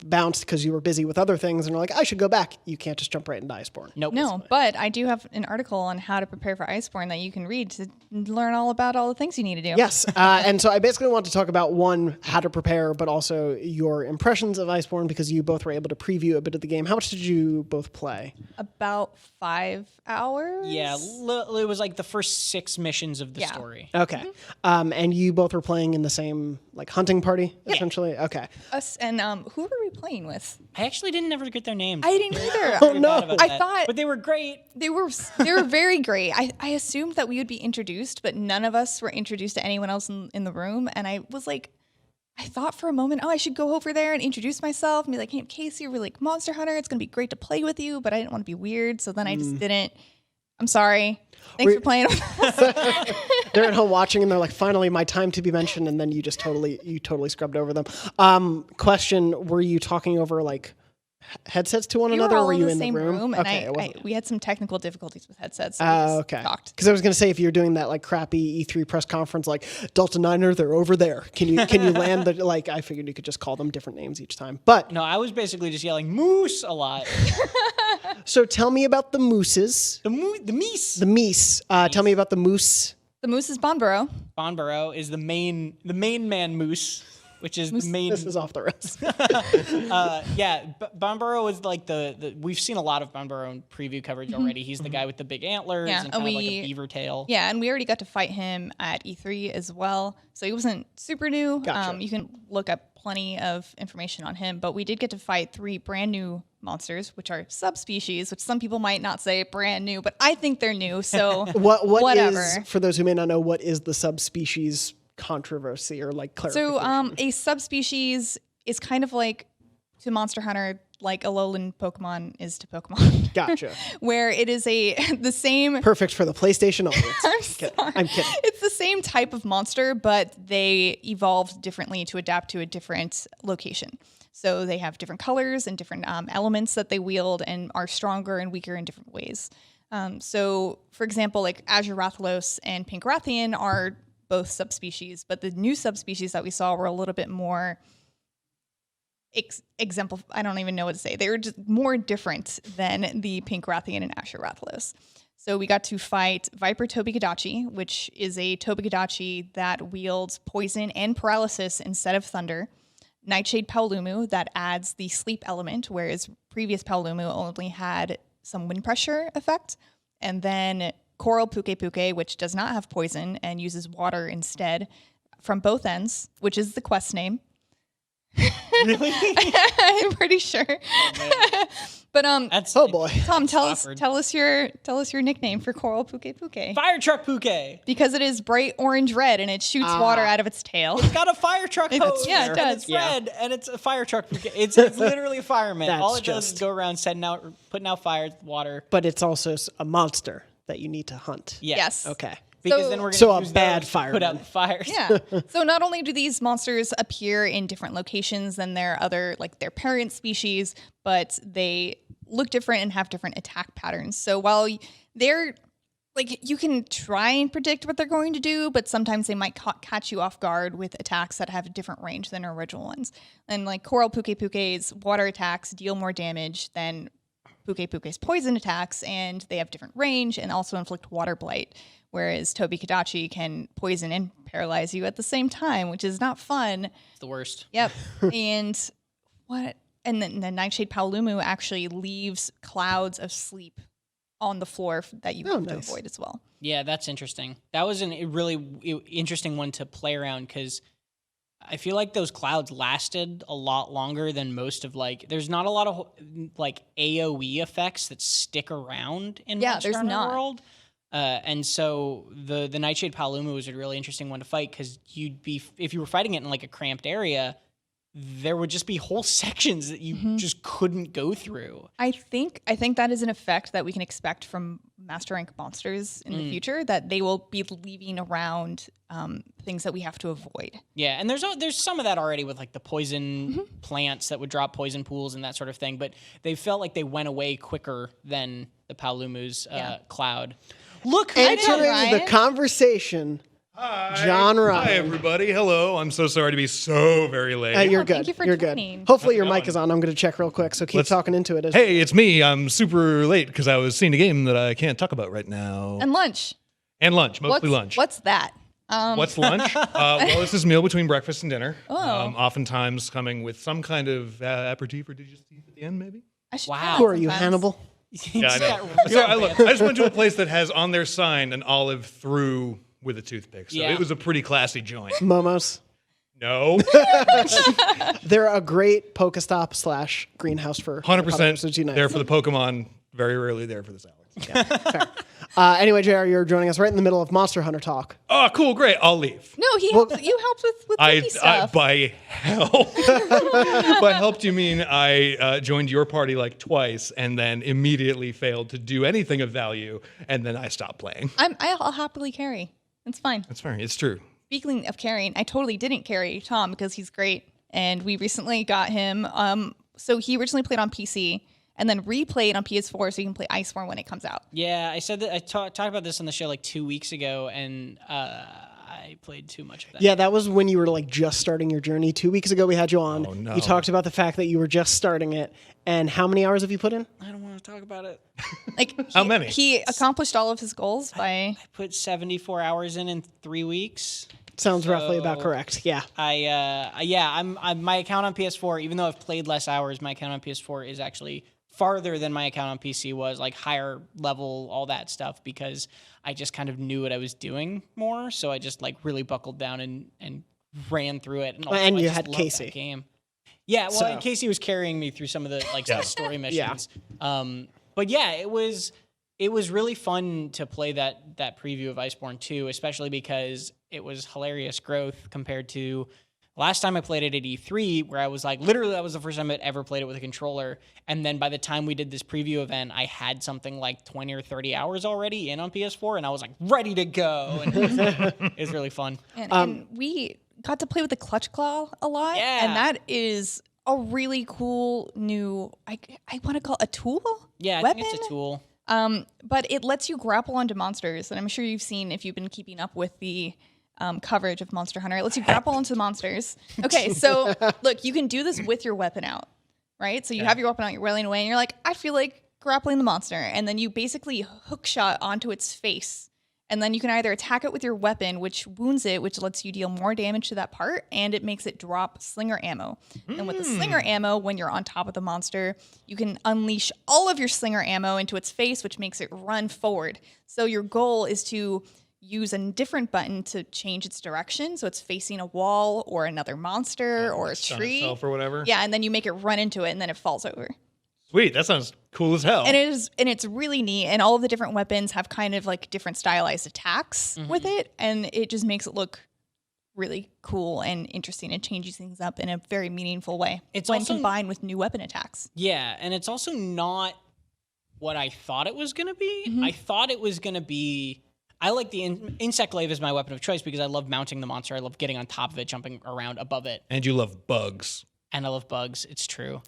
[SPEAKER 1] bounced because you were busy with other things and you're like, I should go back, you can't just jump right into Iceborne.
[SPEAKER 2] Nope.
[SPEAKER 3] No, but I do have an article on how to prepare for Iceborne that you can read to learn all about all the things you need to do.
[SPEAKER 1] Yes, and so I basically want to talk about, one, how to prepare, but also your impressions of Iceborne, because you both were able to preview a bit of the game. How much did you both play?
[SPEAKER 3] About 5 hours?
[SPEAKER 2] Yeah, it was like the first 6 missions of the story.
[SPEAKER 1] Okay. And you both were playing in the same hunting party, essentially? Okay.
[SPEAKER 3] Us and who were we playing with?
[SPEAKER 2] I actually didn't ever get their names.
[SPEAKER 3] I didn't either.
[SPEAKER 1] Oh no!
[SPEAKER 3] I thought,
[SPEAKER 2] but they were great.
[SPEAKER 3] They were very great. I assumed that we would be introduced, but none of us were introduced to anyone else in the room. And I was like, I thought for a moment, I should go over there and introduce myself and be like, hey, I'm Casey, we're like Monster Hunter. It's going to be great to play with you, but I didn't want to be weird. So then I just didn't. I'm sorry. Thanks for playing with us.
[SPEAKER 1] They're at home watching and they're like, finally, my time to be mentioned. And then you just totally scrubbed over them. Question, were you talking over like headsets to one another, or were you in the room?
[SPEAKER 3] And we had some technical difficulties with headsets. So we just talked.
[SPEAKER 1] Because I was going to say, if you're doing that like crappy E3 press conference, like Delta Niner, they're over there. Can you land the like? I figured you could just call them different names each time. But
[SPEAKER 2] no, I was basically just yelling moose a lot.
[SPEAKER 1] So tell me about the mooses.
[SPEAKER 2] The meese.
[SPEAKER 1] The meese. Tell me about the moose.
[SPEAKER 3] The moose is Bonborough.
[SPEAKER 2] Bonborough is the main man moose. Which is the main.
[SPEAKER 1] This is off the rails.
[SPEAKER 2] Bonborough is like the we've seen a lot of Bonborough in preview coverage already. He's the guy with the big antlers and kind of like a beaver tail.
[SPEAKER 3] Yeah, and we already got to fight him at E3 as well, so he wasn't super new.
[SPEAKER 1] Gotcha.
[SPEAKER 3] You can look up plenty of information on him, but we did get to fight 3 brand new monsters, which are subspecies, which some people might not say brand new, but I think they're new. So
[SPEAKER 1] whatever. For those who may not know, what is the subspecies controversy or like clarification?
[SPEAKER 3] So a subspecies is kind of like to Monster Hunter like Alolan Pokemon is to Pokemon.
[SPEAKER 1] Gotcha.
[SPEAKER 3] Where it is the same.
[SPEAKER 1] Perfect for the PlayStation audience. I'm kidding.
[SPEAKER 3] It's the same type of monster, but they evolved differently to adapt to a different location. So they have different colors and different elements that they wield and are stronger and weaker in different ways. So, for example, like Azure-Rathalos and Pink Rathian are both subspecies, but the new subspecies that we saw were a little bit more I don't even know what to say. They were just more different than the Pink Rathian and Azure-Rathalos. So we got to fight Viper Tobi-Kadachi, which is a Tobi-Kadachi that wields poison and paralysis instead of thunder. Nightshade Paolumu that adds the sleep element, whereas previous Paolumu only had some wind pressure effect. And then Coral Puke, which does not have poison and uses water instead from both ends, which is the quest name.
[SPEAKER 2] Really?
[SPEAKER 3] I'm pretty sure.
[SPEAKER 2] Oh,
[SPEAKER 3] but
[SPEAKER 1] boy.
[SPEAKER 3] Tom, tell us your nickname for Coral Puke.
[SPEAKER 2] Fire Truck Puke.
[SPEAKER 3] Because it is bright orange red and it shoots water out of its tail.
[SPEAKER 2] It's got a fire truck hose.
[SPEAKER 3] Yeah, it does.
[SPEAKER 2] And it's red and it's a fire truck Puke. It's literally a fireman. All it does is go around putting out fire, water.
[SPEAKER 1] But it's also a monster that you need to hunt.
[SPEAKER 3] Yes.
[SPEAKER 1] Okay.
[SPEAKER 2] Because then we're going to
[SPEAKER 1] a bad fireman.
[SPEAKER 2] Put out the fires.
[SPEAKER 3] Yeah. So not only do these monsters appear in different locations than their other, like their parent species, but they look different and have different attack patterns. So while they're like, you can try and predict what they're going to do, but sometimes they might catch you off guard with attacks that have a different range than original ones. And like Coral Puke's water attacks deal more damage than Puke's poison attacks, and they have different range and also inflict water blight. Whereas Tobi-Kadachi can poison and paralyze you at the same time, which is not fun.
[SPEAKER 2] It's the worst.
[SPEAKER 3] Yep. And then the Nightshade Paolumu actually leaves clouds of sleep on the floor that you have to avoid as well.
[SPEAKER 2] Yeah, that's interesting. That was a really interesting one to play around because I feel like those clouds lasted a lot longer than most of there's not a lot of like AoE effects that stick around in Monster Hunter World. And so the Nightshade Paolumu was a really interesting one to fight because if you were fighting it in like a cramped area, there would just be whole sections that you just couldn't go through.
[SPEAKER 3] I think that is an effect that we can expect from Master Rank monsters in the future, that they will be leaving around things that we have to avoid.
[SPEAKER 2] Yeah, and there's some of that already with like the poison plants that would drop poison pools and that sort of thing, but they felt like they went away quicker than the Paolumu's cloud. Look,
[SPEAKER 1] entering the conversation.
[SPEAKER 4] Hi.
[SPEAKER 1] Jon Ryan.
[SPEAKER 4] Hi, everybody. Hello. I'm so sorry to be so very late.
[SPEAKER 1] You're good.
[SPEAKER 3] Thank you for
[SPEAKER 1] You're
[SPEAKER 3] joining.
[SPEAKER 1] good. Hopefully your mic is on. I'm going to check real quick, so keep talking into it.
[SPEAKER 4] Hey, it's me. I'm super late because I was seeing a game that I can't talk about right now.
[SPEAKER 3] And lunch.
[SPEAKER 4] And lunch, mostly lunch.
[SPEAKER 3] What's that?
[SPEAKER 4] What's lunch? Well, it's this meal between breakfast and dinner.
[SPEAKER 3] Oh.
[SPEAKER 4] Oftentimes coming with some kind of aperitif or digestif at the end, maybe.
[SPEAKER 3] I should
[SPEAKER 2] Wow.
[SPEAKER 3] try that
[SPEAKER 1] Who are you,
[SPEAKER 3] sometimes.
[SPEAKER 1] Hannibal?
[SPEAKER 4] Yeah, I know. I just went to a place that has on their sign an olive through with a toothpick. So it was a pretty classy joint.
[SPEAKER 1] Momos.
[SPEAKER 4] No.
[SPEAKER 1] They're a great Pokestop / greenhouse for
[SPEAKER 4] 100% there for the Pokemon, very rarely there for the salads.
[SPEAKER 1] Yeah, fair. Anyway, JR, you're joining us right in the middle of Monster Hunter talk.
[SPEAKER 4] Oh, cool, great. I'll leave.
[SPEAKER 3] No, you helped with Wiki stuff.
[SPEAKER 4] By help. By help, do you mean I joined your party like twice and then immediately failed to do anything of value, and then I stopped playing?
[SPEAKER 3] I'll happily carry. It's fine.
[SPEAKER 4] That's fair. It's true.
[SPEAKER 3] Speaking of carrying, I totally didn't carry Tom because he's great, and we recently got him. So he originally played on PC and then replayed on PS4 so you can play Iceborne when it comes out.
[SPEAKER 2] Yeah, I said that I talked about this on the show like 2 weeks ago, and I played too much of that.
[SPEAKER 1] Yeah, that was when you were like just starting your journey. 2 weeks ago, we had you on.
[SPEAKER 4] Oh, no.
[SPEAKER 1] You talked about the fact that you were just starting it. And how many hours have you put in?
[SPEAKER 2] I don't want to talk about it.
[SPEAKER 4] How many?
[SPEAKER 3] He accomplished all of his goals by...
[SPEAKER 2] I put 74 hours in 3 weeks.
[SPEAKER 1] Sounds roughly about correct. Yeah.
[SPEAKER 2] I'm my account on PS4, even though I've played less hours, my account on PS4 is actually farther than my account on PC was, like higher level, all that stuff, because I just kind of knew what I was doing more. So I just like really buckled down and ran through it. And, also,
[SPEAKER 1] and you
[SPEAKER 2] I
[SPEAKER 1] had
[SPEAKER 2] loved
[SPEAKER 1] Casey.
[SPEAKER 2] that game. Yeah, well,
[SPEAKER 1] So-
[SPEAKER 2] and Casey was carrying me through some of the like story missions. But yeah, it was really fun to play that preview of Iceborne 2, especially because it was hilarious growth compared to last time I played it at E3, where I was like, literally, that was the first time I'd ever played it with a controller. And then by the time we did this preview event, I had something like 20 or 30 hours already in on PS4, and I was like ready to go. And it was really fun.
[SPEAKER 3] And we got to play with the Clutch Claw a lot.
[SPEAKER 2] Yeah.
[SPEAKER 3] And that is a really cool new, I want to call it a tool?
[SPEAKER 2] Yeah, I
[SPEAKER 3] weapon?
[SPEAKER 2] think it's a tool.
[SPEAKER 3] But it lets you grapple onto monsters. And I'm sure you've seen, if you've been keeping up with the coverage of Monster Hunter, it lets you grapple onto monsters. Okay, so look, you can do this with your weapon out, right? So you have your weapon out, you're wailing away, and you're like, I feel like grappling the monster. And then you basically hook shot onto its face. And then you can either attack it with your weapon, which wounds it, which lets you deal more damage to that part, and it makes it drop slinger ammo. And with the slinger ammo, when you're on top of the monster, you can unleash all of your slinger ammo into its face, which makes it run forward. So your goal is to use a different button to change its direction, so it's facing a wall or another monster or a tree.
[SPEAKER 4] Itself or whatever.
[SPEAKER 3] Yeah, and then you make it run into it, and then it falls over.
[SPEAKER 4] Sweet, that sounds cool as hell.
[SPEAKER 3] And it's really neat, and all of the different weapons have kind of like different stylized attacks with it, and it just makes it look really cool and interesting and changes things up in a very meaningful way.
[SPEAKER 2] It's
[SPEAKER 3] when
[SPEAKER 2] also
[SPEAKER 3] combined with new weapon attacks.
[SPEAKER 2] Yeah, and it's also not what I thought it was going to be. I thought it was going to be... I like the insect glaive as my weapon of choice because I love mounting the monster. I love getting on top of it, jumping around above it.
[SPEAKER 4] And you love bugs.
[SPEAKER 2] And I love bugs. It's true.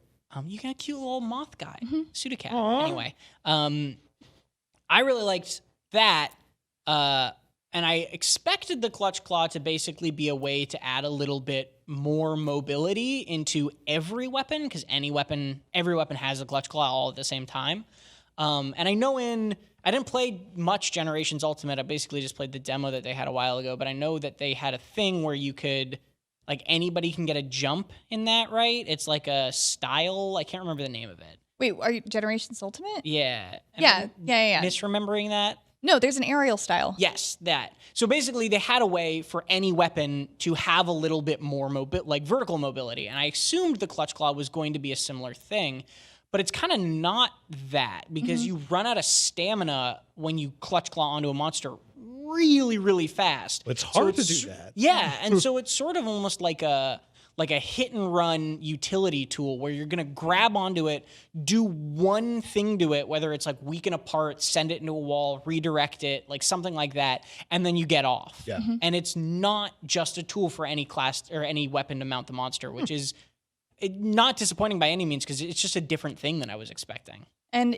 [SPEAKER 2] You got a cute little moth guy, Pseudocat.
[SPEAKER 4] Aww.
[SPEAKER 2] Anyway, I really liked that. And I expected the Clutch Claw to basically be a way to add a little bit more mobility into every weapon, because every weapon has a Clutch Claw all at the same time. And I know I didn't play much Generations Ultimate. I basically just played the demo that they had a while ago, but I know that they had a thing where you could, like, anybody can get a jump in that, right? It's like a style. I can't remember the name of it.
[SPEAKER 3] Wait, are you Generations Ultimate?
[SPEAKER 2] Yeah.
[SPEAKER 3] Yeah.
[SPEAKER 2] Misremembering that?
[SPEAKER 3] No, there's an aerial style.
[SPEAKER 2] Yes, that. So basically, they had a way for any weapon to have a little bit more vertical mobility, and I assumed the Clutch Claw was going to be a similar thing. But it's kind of not that, because you run out of stamina when you Clutch Claw onto a monster really, really fast.
[SPEAKER 4] It's hard to do that.
[SPEAKER 2] Yeah, and so it's sort of almost like a hit and run utility tool where you're going to grab onto it, do one thing to it, whether it's like weaken a part, send it into a wall, redirect it, like something like that, and then you get off.
[SPEAKER 4] Yeah.
[SPEAKER 2] And it's not just a tool for any class or any weapon to mount the monster, which is not disappointing by any means, because it's just a different thing than I was expecting.
[SPEAKER 3] And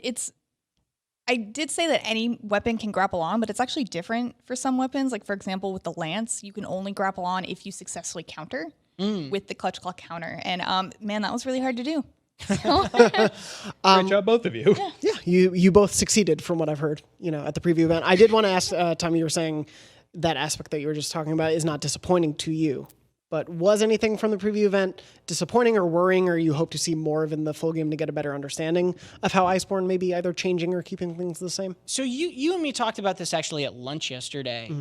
[SPEAKER 3] I did say that any weapon can grapple on, but it's actually different for some weapons. Like, for example, with the lance, you can only grapple on if you successfully counter with the Clutch Claw counter. And man, that was really hard to do.
[SPEAKER 4] Great job, both of you.
[SPEAKER 1] Yeah, you both succeeded from what I've heard, at the preview event. I did want to ask, Tom, you were saying that aspect that you were just talking about is not disappointing to you. But was anything from the preview event disappointing or worrying, or you hope to see more of in the full game to get a better understanding of how Iceborne may be either changing or keeping things the same?
[SPEAKER 2] So you and me talked about this actually at lunch yesterday.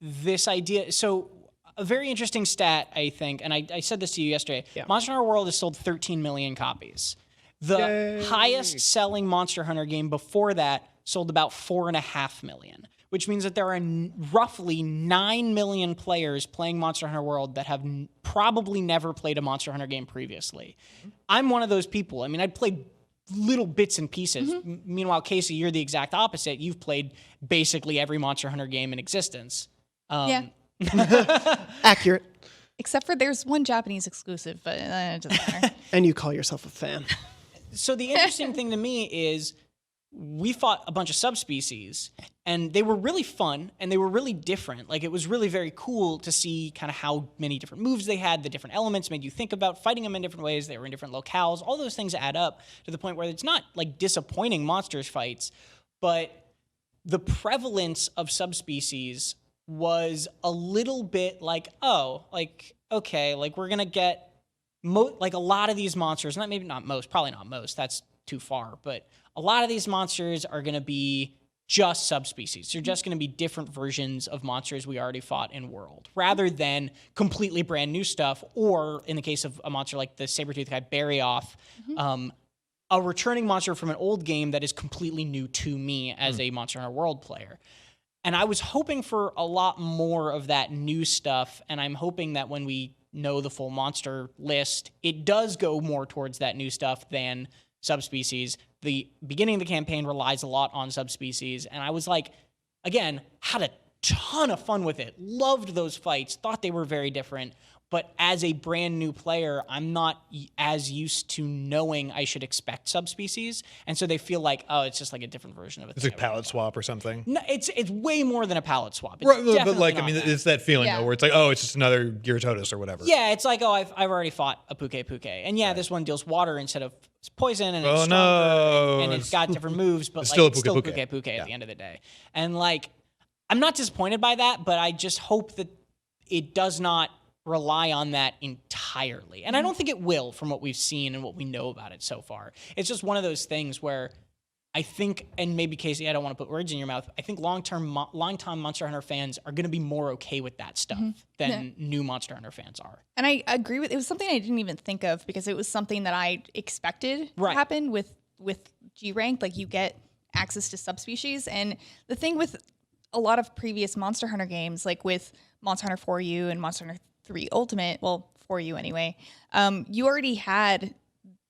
[SPEAKER 2] This idea. So a very interesting stat, I think, and I said this to you yesterday.
[SPEAKER 1] Yeah.
[SPEAKER 2] Monster Hunter World has sold 13 million copies. The highest selling Monster Hunter game before that sold about 4.5 million, which means that there are roughly 9 million players playing Monster Hunter World that have probably never played a Monster Hunter game previously. I'm one of those people. I mean, I'd played little bits and pieces. Meanwhile, Casey, you're the exact opposite. You've played basically every Monster Hunter game in existence.
[SPEAKER 3] Yeah.
[SPEAKER 1] Accurate.
[SPEAKER 3] Except for there's one Japanese exclusive, but it doesn't matter.
[SPEAKER 1] And you call yourself a fan.
[SPEAKER 2] So the interesting thing to me is we fought a bunch of subspecies, and they were really fun, and they were really different. Like, it was really very cool to see kind of how many different moves they had, the different elements made you think about fighting them in different ways. They were in different locales. All those things add up to the point where it's not, like, disappointing monsters fights, but the prevalence of subspecies was a little bit like, oh, like, okay, like, we're going to get, like, a lot of these monsters, probably not most, that's too far, but a lot of these monsters are going to be just subspecies. They're just going to be different versions of monsters we already fought in World, rather than completely brand new stuff, or in the case of a monster like the saber-toothed guy, Barryoth, a returning monster from an old game that is completely new to me as a Monster Hunter World player. And I was hoping for a lot more of that new stuff, and I'm hoping that when we know the full monster list, it does go more towards that new stuff than subspecies. The beginning of the campaign relies a lot on subspecies, and I was like, again, had a ton of fun with it. Loved those fights, thought they were very different, but as a brand new player, I'm not as used to knowing I should expect subspecies, and so they feel like, oh, it's just like a different version of it.
[SPEAKER 4] It's like palette swap or something.
[SPEAKER 2] No, it's way more than a palette swap. It's
[SPEAKER 4] Right, but
[SPEAKER 2] definitely
[SPEAKER 4] like, I
[SPEAKER 2] not
[SPEAKER 4] mean,
[SPEAKER 2] that.
[SPEAKER 4] it's that feeling though, where it's like, oh, it's just another Gyarados or whatever.
[SPEAKER 2] Yeah, it's like, oh, I've already fought a Puke, and yeah, this one deals water instead of poison, and it's
[SPEAKER 4] Oh,
[SPEAKER 2] stronger,
[SPEAKER 4] no.
[SPEAKER 2] and it's got different moves, but
[SPEAKER 4] It's
[SPEAKER 2] like,
[SPEAKER 4] still a
[SPEAKER 2] it's still
[SPEAKER 4] Puke.
[SPEAKER 2] Puke at the end of the day. And like, I'm not disappointed by that, but I just hope that it does not rely on that entirely. And I don't think it will, from what we've seen and what we know about it so far. It's just one of those things where I think, and maybe Casey, I don't want to put words in your mouth, I think long-time Monster Hunter fans are going to be more okay with that stuff than new Monster Hunter fans are.
[SPEAKER 3] And I agree with it. Was something I didn't even think of because it was something that I expected to happen with G rank. Like, you get access to subspecies, and the thing with a lot of previous Monster Hunter games, like with Monster Hunter 4U and Monster Hunter 3 Ultimate, well, 4U anyway, you already had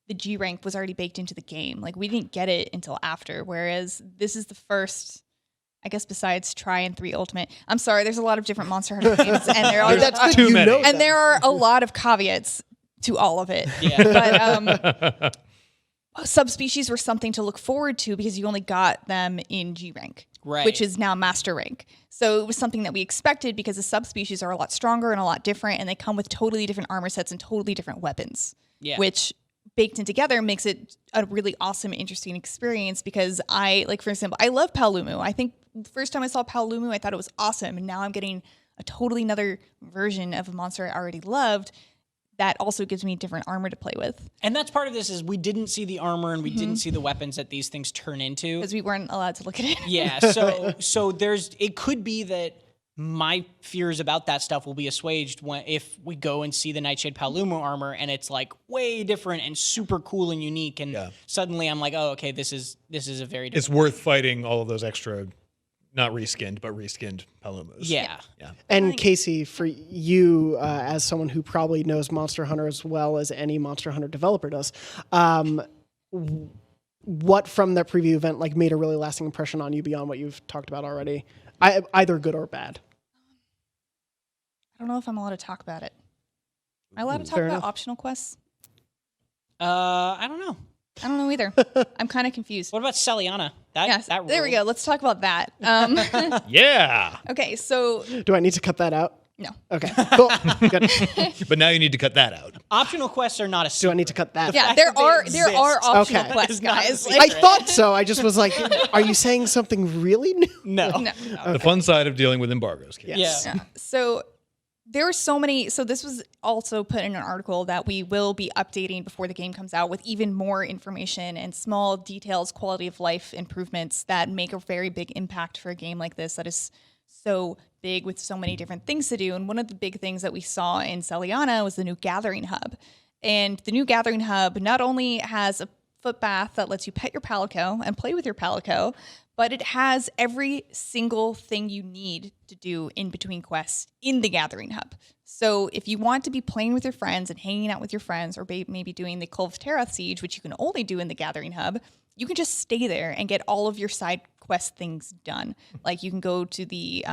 [SPEAKER 3] the G rank was already baked into the game. Like, we didn't get it until after, whereas this is the first, I guess, besides Tri and 3 Ultimate. I'm sorry, there's a lot of different Monster Hunter games, and there are
[SPEAKER 1] That's
[SPEAKER 4] too many.
[SPEAKER 3] and there are a lot of caveats to all of it.
[SPEAKER 2] Yeah.
[SPEAKER 3] But subspecies were something to look forward to because you only got them in G rank, which is now master rank. So it was something that we expected because the subspecies are a lot stronger and a lot different, and they come with totally different armor sets and totally different weapons, which baked in together makes it a really awesome, interesting experience. Because for example, I love Palumu. I think the first time I saw Palumu, I thought it was awesome, and now I'm getting a totally another version of a monster I already loved. That also gives me different armor to play with.
[SPEAKER 2] And that's part of this is we didn't see the armor and we didn't see the weapons that these things turn into.
[SPEAKER 3] Because we weren't allowed to look at it.
[SPEAKER 2] Yeah, so it could be that my fears about that stuff will be assuaged if we go and see the Nightshade Palumu armor and it's like way different and super cool and unique, and suddenly I'm like, oh, okay, this is a very different.
[SPEAKER 4] It's worth fighting all of those extra, not reskinned, but reskinned Palumus.
[SPEAKER 2] Yeah.
[SPEAKER 1] And Casey, for you, as someone who probably knows Monster Hunter as well as any Monster Hunter developer does, what from that preview event like made a really lasting impression on you beyond what you've talked about already, either good or bad?
[SPEAKER 3] I don't know if I'm allowed to talk about it. Am I allowed to talk about optional quests?
[SPEAKER 2] I don't know.
[SPEAKER 3] I don't know either. I'm kind of confused.
[SPEAKER 2] What about Celiana?
[SPEAKER 3] There we go. Let's talk about that.
[SPEAKER 4] Yeah.
[SPEAKER 3] Okay, so...
[SPEAKER 1] Do I need to cut that out?
[SPEAKER 3] No.
[SPEAKER 1] Okay, cool. Good.
[SPEAKER 4] But now you need to cut that out.
[SPEAKER 2] Optional quests are not a secret.
[SPEAKER 1] Do I need to cut that?
[SPEAKER 3] Yeah,
[SPEAKER 2] fact
[SPEAKER 3] there
[SPEAKER 2] that they
[SPEAKER 3] are
[SPEAKER 2] exist
[SPEAKER 3] optional
[SPEAKER 1] Okay.
[SPEAKER 3] quests,
[SPEAKER 2] is not a
[SPEAKER 3] guys.
[SPEAKER 2] secret.
[SPEAKER 1] I thought so. I just was like, are you saying something really new?
[SPEAKER 2] No.
[SPEAKER 3] No.
[SPEAKER 4] The fun side of dealing with embargoes. Kid.
[SPEAKER 1] Yes.
[SPEAKER 2] Yeah.
[SPEAKER 3] Yeah. So there are so many. So this was also put in an article that we will be updating before the game comes out with even more information and small details, quality of life improvements that make a very big impact for a game like this that is so big with so many different things to do. And one of the big things that we saw in Celiana was the new Gathering Hub. And the new Gathering Hub not only has a foot bath that lets you pet your palico and play with your palico, but it has every single thing you need to do in between quests in the Gathering Hub. So if you want to be playing with your friends and hanging out with your friends, or maybe doing the Cove Terra Siege, which you can only do in the Gathering Hub, you can just stay there and get all of your side quest things done. Like you can go to the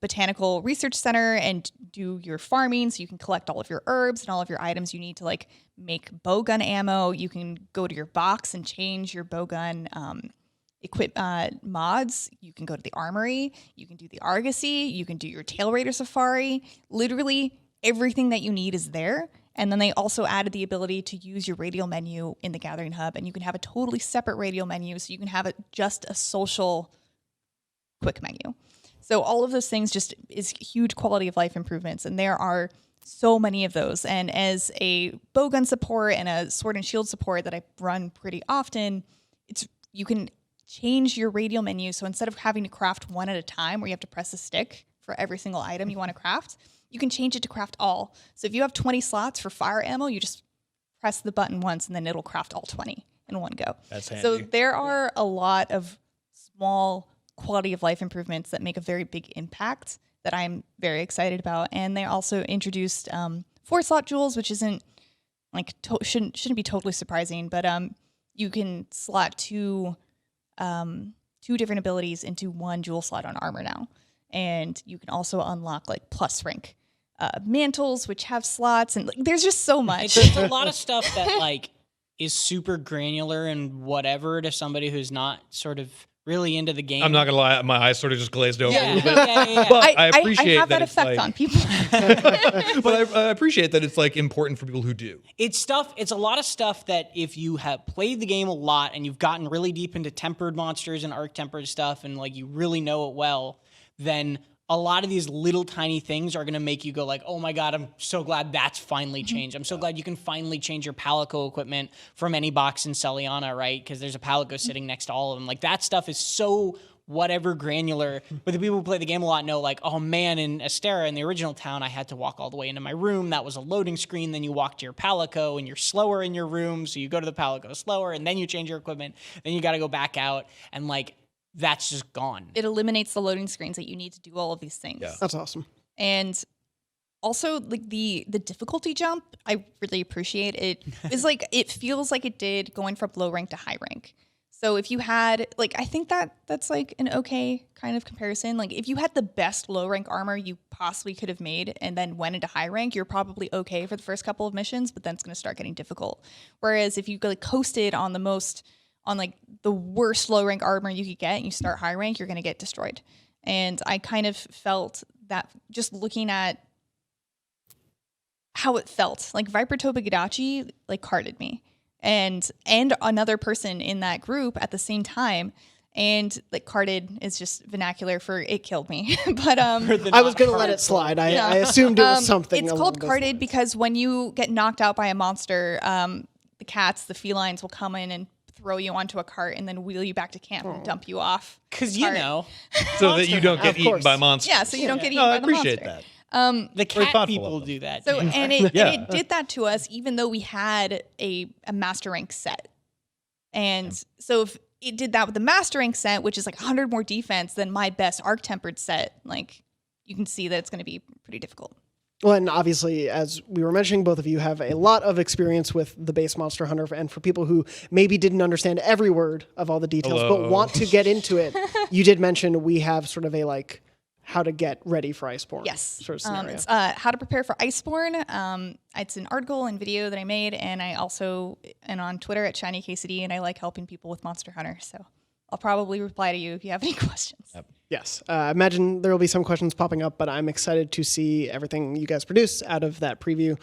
[SPEAKER 3] Botanical Research Center and do your farming, so you can collect all of your herbs and all of your items you need to like make bowgun ammo. You can go to your box and change your bowgun equip mods. You can go to the armory. You can do the Argosy. You can do your Tail Raider Safari. Literally everything that you need is there. And then they also added the ability to use your radial menu in the Gathering Hub, and you can have a totally separate radial menu, so you can have just a social quick menu. So all of those things just is huge quality of life improvements, and there are so many of those. And as a bowgun support and a sword and shield support that I run pretty often, you can change your radial menu. So instead of having to craft one at a time where you have to press a stick for every single item you want to craft, you can change it to craft all. So if you have 20 slots for fire ammo, you just press the button once and then it'll craft all 20 in one go.
[SPEAKER 4] That's handy.
[SPEAKER 3] So there are a lot of small quality of life improvements that make a very big impact that I'm very excited about. And they also introduced 4-slot jewels, which isn't like shouldn't be totally surprising, but you can slot two different abilities into one jewel slot on armor now. And you can also unlock like plus rank mantles, which have slots, and like, there's just so much.
[SPEAKER 2] There's a lot of stuff that like is super granular and whatever to somebody who's not sort of really into the game.
[SPEAKER 4] I'm not gonna lie, my eyes sort of just glazed over a little bit.
[SPEAKER 2] Yeah.
[SPEAKER 4] But I appreciate
[SPEAKER 3] I have that effect
[SPEAKER 4] like,
[SPEAKER 3] on people.
[SPEAKER 4] but I appreciate that it's like important for people who do.
[SPEAKER 2] It's a lot of stuff that if you have played the game a lot and you've gotten really deep into tempered monsters and arc tempered stuff and like you really know it well, then a lot of these little tiny things are going to make you go like, oh my God, I'm so glad that's finally changed. I'm so glad you can finally change your palico equipment from any box in Celiana, right? Because there's a palico sitting next to all of them. Like that stuff is so whatever granular. But the people who play the game a lot know like, oh man, in Astera, in the original town, I had to walk all the way into my room. That was a loading screen. Then you walk to your palico and you're slower in your room. So you go to the palico slower and then you change your equipment. Then you got to go back out and like, that's just gone.
[SPEAKER 3] It eliminates the loading screens that you need to do all of these things.
[SPEAKER 4] Yeah.
[SPEAKER 1] That's awesome.
[SPEAKER 3] And also like the difficulty jump, I really appreciate it. Is like it feels like it did going from low rank to high rank. So if you had like I think that's like an okay kind of comparison. Like if you had the best low rank armor you possibly could have made and then went into high rank, you're probably okay for the first couple of missions, but then it's going to start getting difficult. Whereas if you like coasted on like the worst low rank armor you could get and you start high rank, you're going to get destroyed. And I kind of felt that just looking at how it felt. Like Viper Tobagadachi like carded me and another person in that group at the same time. And like carded is just vernacular for it killed me. But
[SPEAKER 1] I was going to let it slide. I assumed it was something.
[SPEAKER 3] It's called carded because when you get knocked out by a monster, the cats, the felines will come in and throw you onto a cart and then wheel you back to camp and dump you off.
[SPEAKER 2] Because you know.
[SPEAKER 4] So that you don't get eaten by monsters.
[SPEAKER 3] Yeah, so you don't get eaten by the monster.
[SPEAKER 4] I appreciate that.
[SPEAKER 2] The cat people do that.
[SPEAKER 3] So
[SPEAKER 2] too.
[SPEAKER 3] and it did that to us even though we had a master rank set. And so if it did that with the master rank set, which is like 100 more defense than my best arc tempered set, like you can see that it's going to be pretty difficult.
[SPEAKER 1] Well, and obviously, as we were mentioning, both of you have a lot of experience with the base Monster Hunter. And for people who maybe didn't understand every word of all the details, but want to get into it, you did mention we have sort of a like how to get ready for Iceborne.
[SPEAKER 3] Yes.
[SPEAKER 1] Sort of scenario.
[SPEAKER 3] It's how to prepare for Iceborne. It's an article and video that I made, and I also am on Twitter at ShinyKCD, and I like helping people with Monster Hunter. So I'll probably reply to you if you have any questions.
[SPEAKER 4] Yep.
[SPEAKER 1] Yes. I imagine there will be some questions popping up, but I'm excited to see everything you guys produce out of that preview,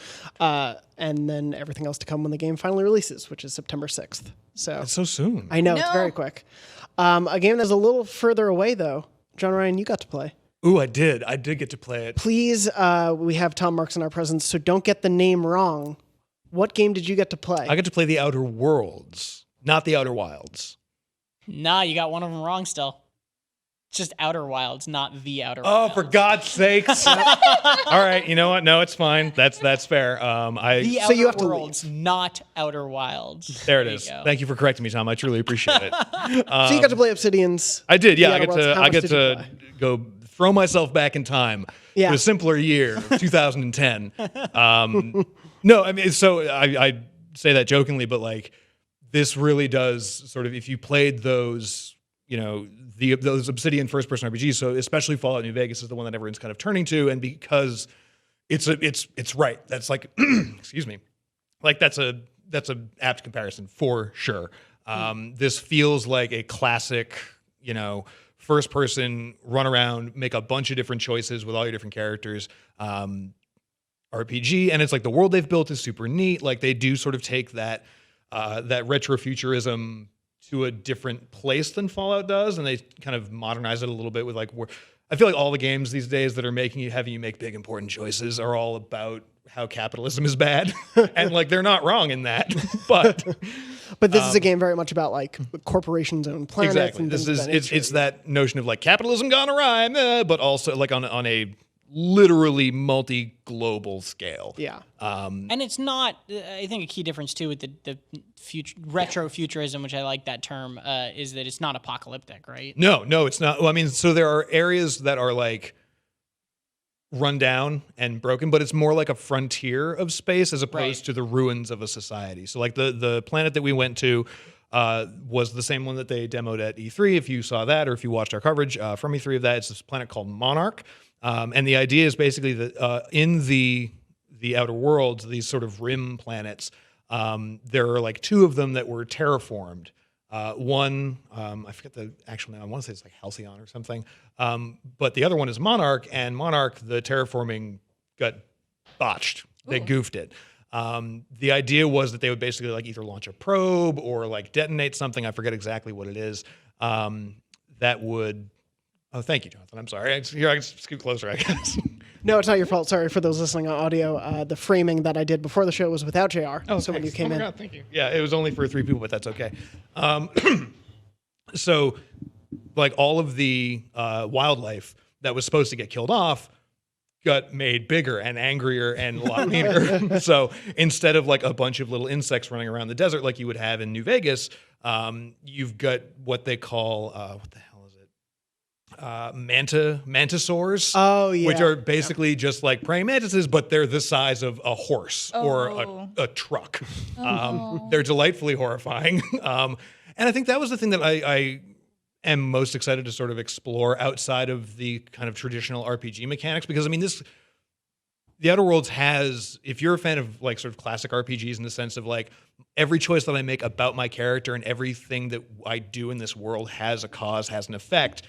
[SPEAKER 1] and then everything else to come when the game finally releases, which is September 6th. So
[SPEAKER 4] It's so soon.
[SPEAKER 1] I know, it's very quick. A game that's a little further away, though. Jon Ryan, you got to play.
[SPEAKER 4] Ooh, I did. I did get to play it.
[SPEAKER 1] Please, we have Tom Marks in our presence, so don't get the name wrong. What game did you get to play?
[SPEAKER 4] I got to play The Outer Worlds, not The Outer Wilds.
[SPEAKER 2] Nah, you got one of them wrong still. It's just Outer Wilds, not the Outer
[SPEAKER 4] Oh,
[SPEAKER 2] Wilds.
[SPEAKER 4] for God's sakes! All right, you know what? No, it's fine. That's fair.
[SPEAKER 2] The
[SPEAKER 1] So you
[SPEAKER 2] Outer
[SPEAKER 1] have to
[SPEAKER 2] Worlds, not Outer Wilds.
[SPEAKER 4] There it is. Thank you for correcting me, Tom. I truly appreciate it.
[SPEAKER 1] So you got to play Obsidian's.
[SPEAKER 4] I did. Yeah,
[SPEAKER 1] The
[SPEAKER 4] I
[SPEAKER 1] Outer
[SPEAKER 4] get
[SPEAKER 1] Worlds.
[SPEAKER 4] to
[SPEAKER 1] How
[SPEAKER 4] I
[SPEAKER 1] much
[SPEAKER 4] get
[SPEAKER 1] did you
[SPEAKER 4] to
[SPEAKER 1] play?
[SPEAKER 4] go throw myself back in time
[SPEAKER 1] Yeah.
[SPEAKER 4] to a simpler year, 2010. No, I mean, so I say that jokingly, but like this really does sort of, if you played those, you know, those Obsidian first-person RPGs, so especially Fallout New Vegas is the one that everyone's kind of turning to, and because it's right. That's like, excuse me, like that's a apt comparison for sure. This feels like a classic, you know, first-person run around, make a bunch of different choices with all your different characters. RPG, and it's like the world they've built is super neat. Like they do sort of take that retrofuturism to a different place than Fallout does, and they kind of modernize it a little bit with like where I feel like all the games these days that are having you make big important choices are all about how capitalism is bad, and like they're not wrong in that, but
[SPEAKER 1] this is a game very much about like corporations own planets.
[SPEAKER 4] exactly.
[SPEAKER 1] And
[SPEAKER 4] This
[SPEAKER 1] things
[SPEAKER 4] is
[SPEAKER 1] of that nature.
[SPEAKER 4] it's that notion of like capitalism gone awry, but also like on a literally multi-global scale.
[SPEAKER 1] Yeah.
[SPEAKER 2] And it's not, I think a key difference too with the retro-futurism, which I like that term, is that it's not apocalyptic, right?
[SPEAKER 4] No, it's not. Well, I mean, so there are areas that are like run down and broken, but it's more like a frontier of space as opposed to the ruins of a society. So like the planet that we went to was the same one that they demoed at E3. If you saw that or if you watched our coverage from E3 of that, it's this planet called Monarch. And the idea is basically that in the Outer Worlds, these sort of rim planets, there are like two of them that were terraformed. One, I forget the actual name. I want to say it's like Halcyon or something. But the other one is Monarch, and Monarch, the terraforming got botched. They goofed it. The idea was that they would basically like either launch a probe or like detonate something. I forget exactly what it is. That would. Oh, thank you, Jonathan. I'm sorry. Here, I can scoot closer, I guess.
[SPEAKER 1] No, it's not your fault. Sorry for those listening on audio. The framing that I did before the show was without JR.
[SPEAKER 4] Oh,
[SPEAKER 1] so when you came
[SPEAKER 4] my
[SPEAKER 1] in.
[SPEAKER 4] God, thank you. Yeah, it was only for 3 people, but that's okay. So, like all of the wildlife that was supposed to get killed off got made bigger and angrier and a lot meaner. So instead of like a bunch of little insects running around the desert like you would have in New Vegas, you've got what they call what the hell is it? Mantisaurs.
[SPEAKER 1] Oh, yeah.
[SPEAKER 4] Which are basically just like praying mantises, but they're the size of a horse or a truck. They're delightfully horrifying. And I think that was the thing that I am most excited to sort of explore outside of the kind of traditional RPG mechanics, because I mean the Outer Worlds has, if you're a fan of like sort of classic RPGs in the sense of like every choice that I make about my character and everything that I do in this world has a cause, has an effect,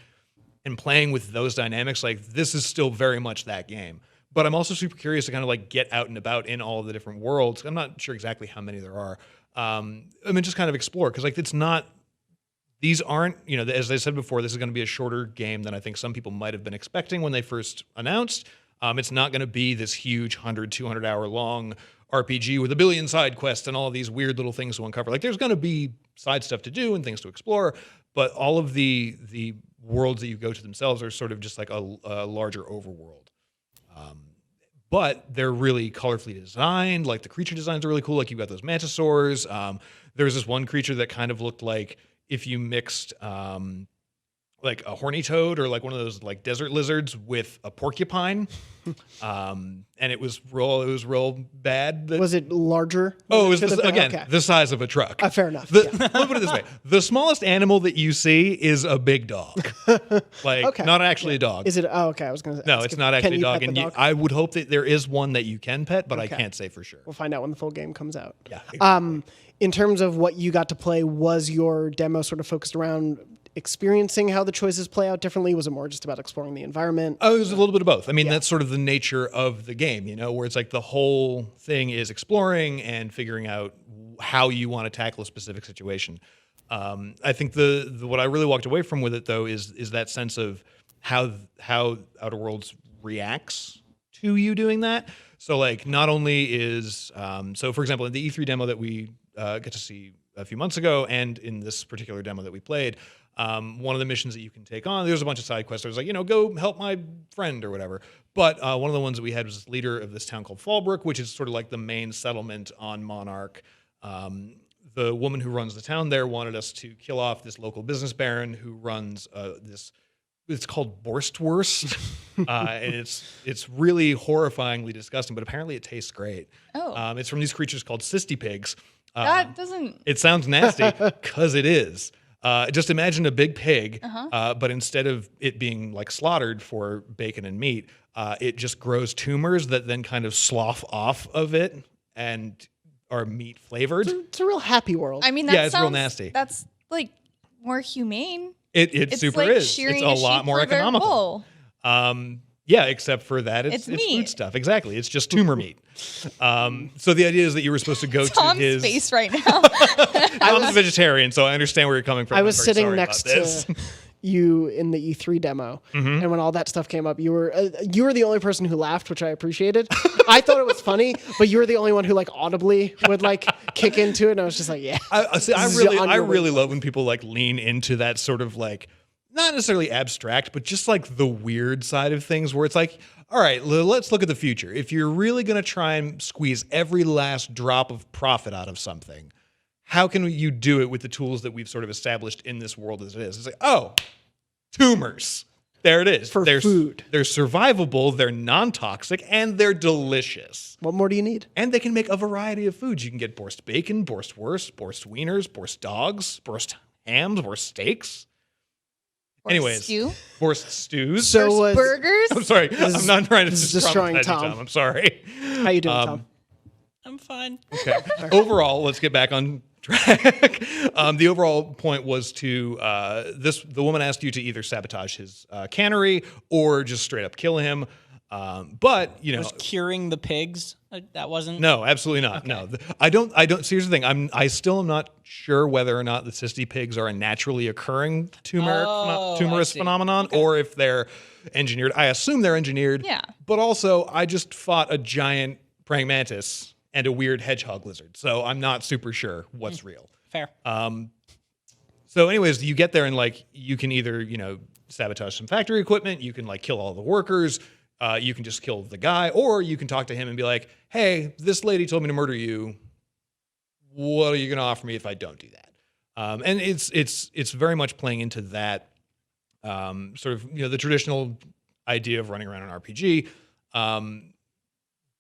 [SPEAKER 4] and playing with those dynamics, like this is still very much that game. But I'm also super curious to kind of like get out and about in all of the different worlds. I'm not sure exactly how many there are. I mean, just kind of explore, because like it's not, these aren't, you know, as I said before, this is going to be a shorter game than I think some people might have been expecting when they first announced. It's not going to be this huge 100, 200 hour long RPG with a billion side quests and all of these weird little things to uncover. Like there's going to be side stuff to do and things to explore, but all of the worlds that you go to themselves are sort of just like a larger overworld. But they're really colorfully designed. Like the creature designs are really cool. Like you've got those mantisaurs. There's this one creature that kind of looked like if you mixed like a horny toad or like one of those like desert lizards with a porcupine. And it was real bad.
[SPEAKER 1] Was it larger?
[SPEAKER 4] Oh, it was
[SPEAKER 1] Okay.
[SPEAKER 4] the size of a truck.
[SPEAKER 1] Fair enough.
[SPEAKER 4] Let me put it this way: the smallest animal that you see is a big dog, like not actually a dog.
[SPEAKER 1] Is it? Oh, okay. I was going to.
[SPEAKER 4] No, it's not actually a dog,
[SPEAKER 1] pet
[SPEAKER 4] and
[SPEAKER 1] the dog?
[SPEAKER 4] I would hope that there is one that you can pet, but I can't say for sure.
[SPEAKER 1] We'll find out when the full game comes out.
[SPEAKER 4] Yeah. Exactly.
[SPEAKER 1] In terms of what you got to play, was your demo sort of focused around experiencing how the choices play out differently? Was it more just about exploring the environment?
[SPEAKER 4] Oh, it was a little bit of both. I mean, that's sort of the nature of the game, you know, where it's like the whole thing is exploring and figuring out how you want to tackle a specific situation. I think the what I really walked away from with it though is that sense of how Outer Worlds reacts to you doing that. So like not only is so for example in the E3 demo that we got to see a few months ago, and in this particular demo that we played, One of the missions that you can take on, there's a bunch of side quests. There's like, go help my friend or whatever. But one of the ones that we had was this leader of this town called Fallbrook, which is sort of like the main settlement on Monarch. The woman who runs the town there wanted us to kill off this local business baron who runs it's called Borstwurst, and it's really horrifyingly disgusting, but apparently it tastes great.
[SPEAKER 3] Oh.
[SPEAKER 4] It's from these creatures called cysty pigs.
[SPEAKER 3] That doesn't...
[SPEAKER 4] It sounds nasty, because it is. Just imagine a big pig, but instead of it being like slaughtered for bacon and meat, it just grows tumors that then kind of slough off of it and are meat flavored.
[SPEAKER 1] It's a real happy world.
[SPEAKER 3] I mean, it's real nasty. That's like more humane.
[SPEAKER 4] It super
[SPEAKER 3] like
[SPEAKER 4] is. It's a lot more economical. Yeah, except for that, it's food stuff. Exactly. It's just tumor meat. So the idea is that you were supposed to go to his
[SPEAKER 3] face right now.
[SPEAKER 4] I'm a vegetarian, so I understand where you're coming from.
[SPEAKER 1] I was sitting next to you in the E3 demo, and when all that stuff came up, you were the only person who laughed, which I appreciated. I thought it was funny, but you were the only one who like audibly would like kick into it, and I was just like, yeah.
[SPEAKER 4] I really love when people like lean into that sort of like, not necessarily abstract, but just like the weird side of things where it's like, all right, let's look at the future. If you're really going to try and squeeze every last drop of profit out of something, how can you do it with the tools that we've sort of established in this world as it is? It's like, oh, tumors. There it is.
[SPEAKER 1] They're food.
[SPEAKER 4] They're survivable, they're non-toxic, and they're delicious.
[SPEAKER 1] What more do you need?
[SPEAKER 4] And they can make a variety of foods. You can get Borst bacon, Borst wurst, Borst wieners, Borst dogs, Borst hams, Borst steaks. Anyways, Borst stews.
[SPEAKER 3] So burgers.
[SPEAKER 4] I'm sorry. I'm not trying to
[SPEAKER 1] destroying Tom.
[SPEAKER 4] I'm sorry.
[SPEAKER 1] How you doing, Tom?
[SPEAKER 2] I'm fine.
[SPEAKER 4] Okay. Overall, let's get back on track. The overall point was to the woman asked you to either sabotage his cannery or just straight up kill him. But
[SPEAKER 2] was curing the pigs. That wasn't.
[SPEAKER 4] No, absolutely not. Okay. No, I don't. So here's the thing. I still am not sure whether or not the cysty pigs are a naturally occurring tumorous phenomenon, or if they're engineered. I assume they're engineered.
[SPEAKER 3] Yeah.
[SPEAKER 4] But also, I just fought a giant praying mantis and a weird hedgehog lizard, so I'm not super sure what's real.
[SPEAKER 2] Fair.
[SPEAKER 4] So, anyways, you get there and like you can either sabotage some factory equipment, you can like kill all the workers. You can just kill the guy, or you can talk to him and be like, hey, this lady told me to murder you. What are you going to offer me if I don't do that? And it's very much playing into that sort of, the traditional idea of running around an RPG.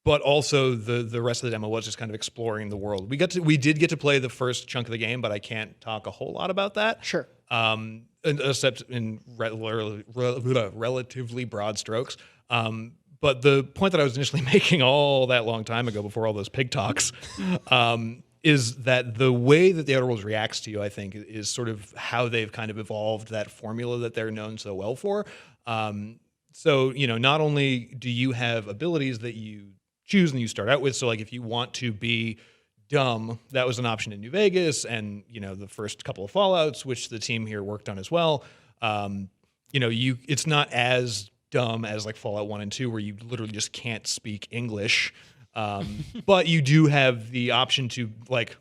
[SPEAKER 4] But also the rest of the demo was just kind of exploring the world. We did get to play the first chunk of the game, but I can't talk a whole lot about that.
[SPEAKER 1] Sure.
[SPEAKER 4] Except in relatively broad strokes. But the point that I was initially making all that long time ago before all those pig talks is that the way that the Outer Worlds reacts to you, I think, is sort of how they've kind of evolved that formula that they're known so well for. So, not only do you have abilities that you choose and you start out with, so like if you want to be dumb, that was an option in New Vegas and, the first couple of Fallouts, which the team here worked on as well. It's not as dumb as like Fallout 1 and 2 where you literally just can't speak English. But you do have the option to like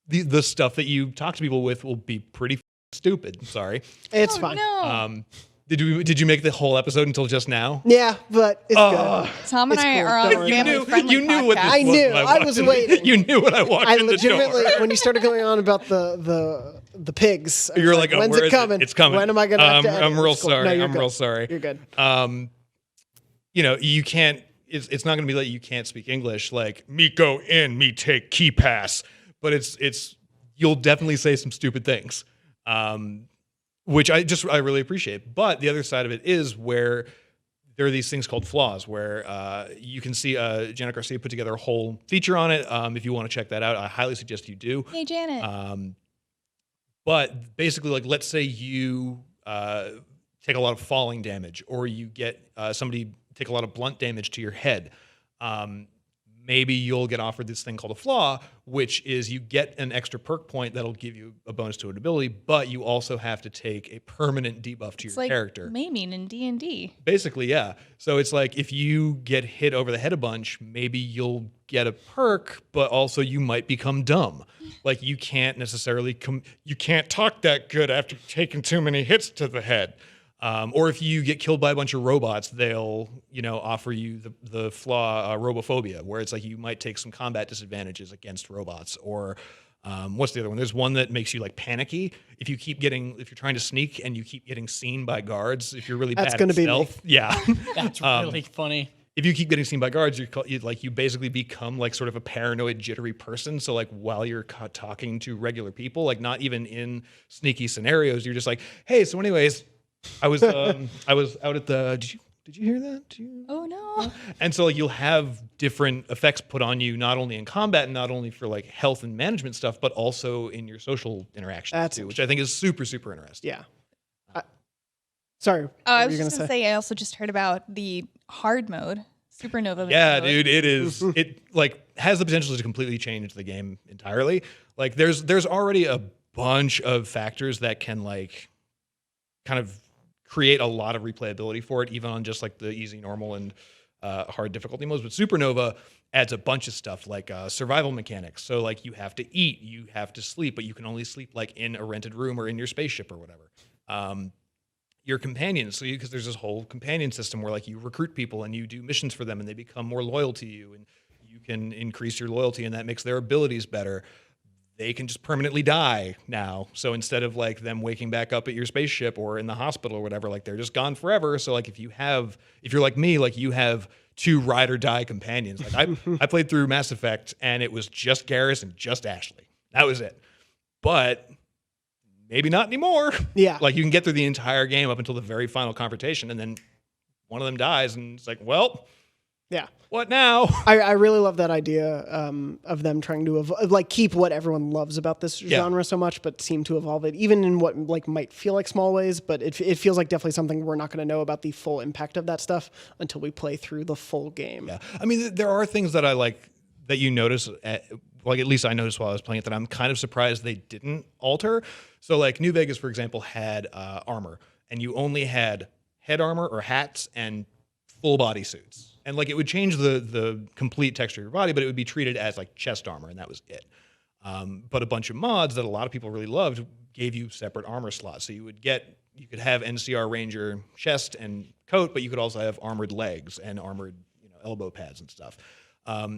[SPEAKER 4] the stuff that you talk to people with will be pretty stupid. Sorry.
[SPEAKER 1] It's fine.
[SPEAKER 3] No.
[SPEAKER 4] Did you make the whole episode until just now?
[SPEAKER 1] Yeah, but it's good.
[SPEAKER 3] Tom and I are on a family-friendly
[SPEAKER 4] You knew what this was.
[SPEAKER 1] I knew. I was waiting.
[SPEAKER 4] You knew what I walked in the door.
[SPEAKER 1] I legitimately, when you started going on about the pigs,
[SPEAKER 4] you're like,
[SPEAKER 1] when's it coming?
[SPEAKER 4] It's coming.
[SPEAKER 1] When am I going to have to edit?
[SPEAKER 4] I'm real sorry.
[SPEAKER 1] No,
[SPEAKER 4] I'm real sorry.
[SPEAKER 1] You're good.
[SPEAKER 4] You can't. It's not going to be like you can't speak English. Like me go in, me take key pass. But it's you'll definitely say some stupid things. Which I really appreciate. But the other side of it is where there are these things called flaws where you can see Janet Garcia put together a whole feature on it. If you want to check that out, I highly suggest you do.
[SPEAKER 3] Hey, Janet.
[SPEAKER 4] But basically, like, let's say you take a lot of falling damage or you get somebody take a lot of blunt damage to your head. maybe you'll get offered this thing called a flaw, which is you get an extra perk point that'll give you a bonus to an ability, but you also have to take a permanent debuff to your character.
[SPEAKER 3] Maiming in D&D.
[SPEAKER 4] Basically, yeah. So it's like if you get hit over the head a bunch, maybe you'll get a perk, but also you might become dumb. Like you can't necessarily you can't talk that good after taking too many hits to the head. Or if you get killed by a bunch of robots, they'll, offer you the flaw robophobia, where it's like you might take some combat disadvantages against robots. Or what's the other one? There's one that makes you like panicky if you're trying to sneak and you keep getting seen by guards. If you're really bad at stealth, yeah,
[SPEAKER 2] that's really funny.
[SPEAKER 4] If you keep getting seen by guards, you basically become like sort of a paranoid, jittery person. So like while you're talking to regular people, like not even in sneaky scenarios, you're just like, hey, so anyways. I was out at the. Did you hear that?
[SPEAKER 3] Oh no!
[SPEAKER 4] And so like you'll have different effects put on you, not only in combat and not only for like health and management stuff, but also in your social interactions too, which I think is super, super interesting.
[SPEAKER 1] Yeah. Sorry.
[SPEAKER 3] I was just gonna say I also just heard about the hard mode, Supernova.
[SPEAKER 4] Yeah, dude, it is. It like has the potential to completely change the game entirely. Like there's already a bunch of factors that can like kind of create a lot of replayability for it, even on just like the easy, normal, and hard difficulty modes. But Supernova adds a bunch of stuff like survival mechanics. So like you have to eat, you have to sleep, but you can only sleep like in a rented room or in your spaceship or whatever. Your companions, because there's this whole companion system where like you recruit people and you do missions for them and they become more loyal to you, and you can increase your loyalty and that makes their abilities better. They can just permanently die now. So instead of like them waking back up at your spaceship or in the hospital or whatever, like they're just gone forever. So like if you're like me, like you have 2 ride or die companions. Like I played through Mass Effect and it was just Garrus and just Ashley. That was it. But maybe not anymore.
[SPEAKER 1] Yeah.
[SPEAKER 4] Like you can get through the entire game up until the very final confrontation and then one of them dies and it's like, well,
[SPEAKER 1] yeah.
[SPEAKER 4] What now?
[SPEAKER 1] I really love that idea of them trying to keep what everyone loves about this genre so much, but seem to evolve it even in what like might feel like small ways. But it feels like definitely something we're not going to know about the full impact of that stuff until we play through the full game.
[SPEAKER 4] Yeah, I mean there are things that I like that you notice. At least I noticed while I was playing it that I'm kind of surprised they didn't alter. So like New Vegas, for example, had armor, and you only had head armor or hats and full body suits. And like it would change the complete texture of your body, but it would be treated as like chest armor, and that was it. But a bunch of mods that a lot of people really loved gave you separate armor slots. So you could have NCR Ranger chest and coat, but you could also have armored legs and armored elbow pads and stuff.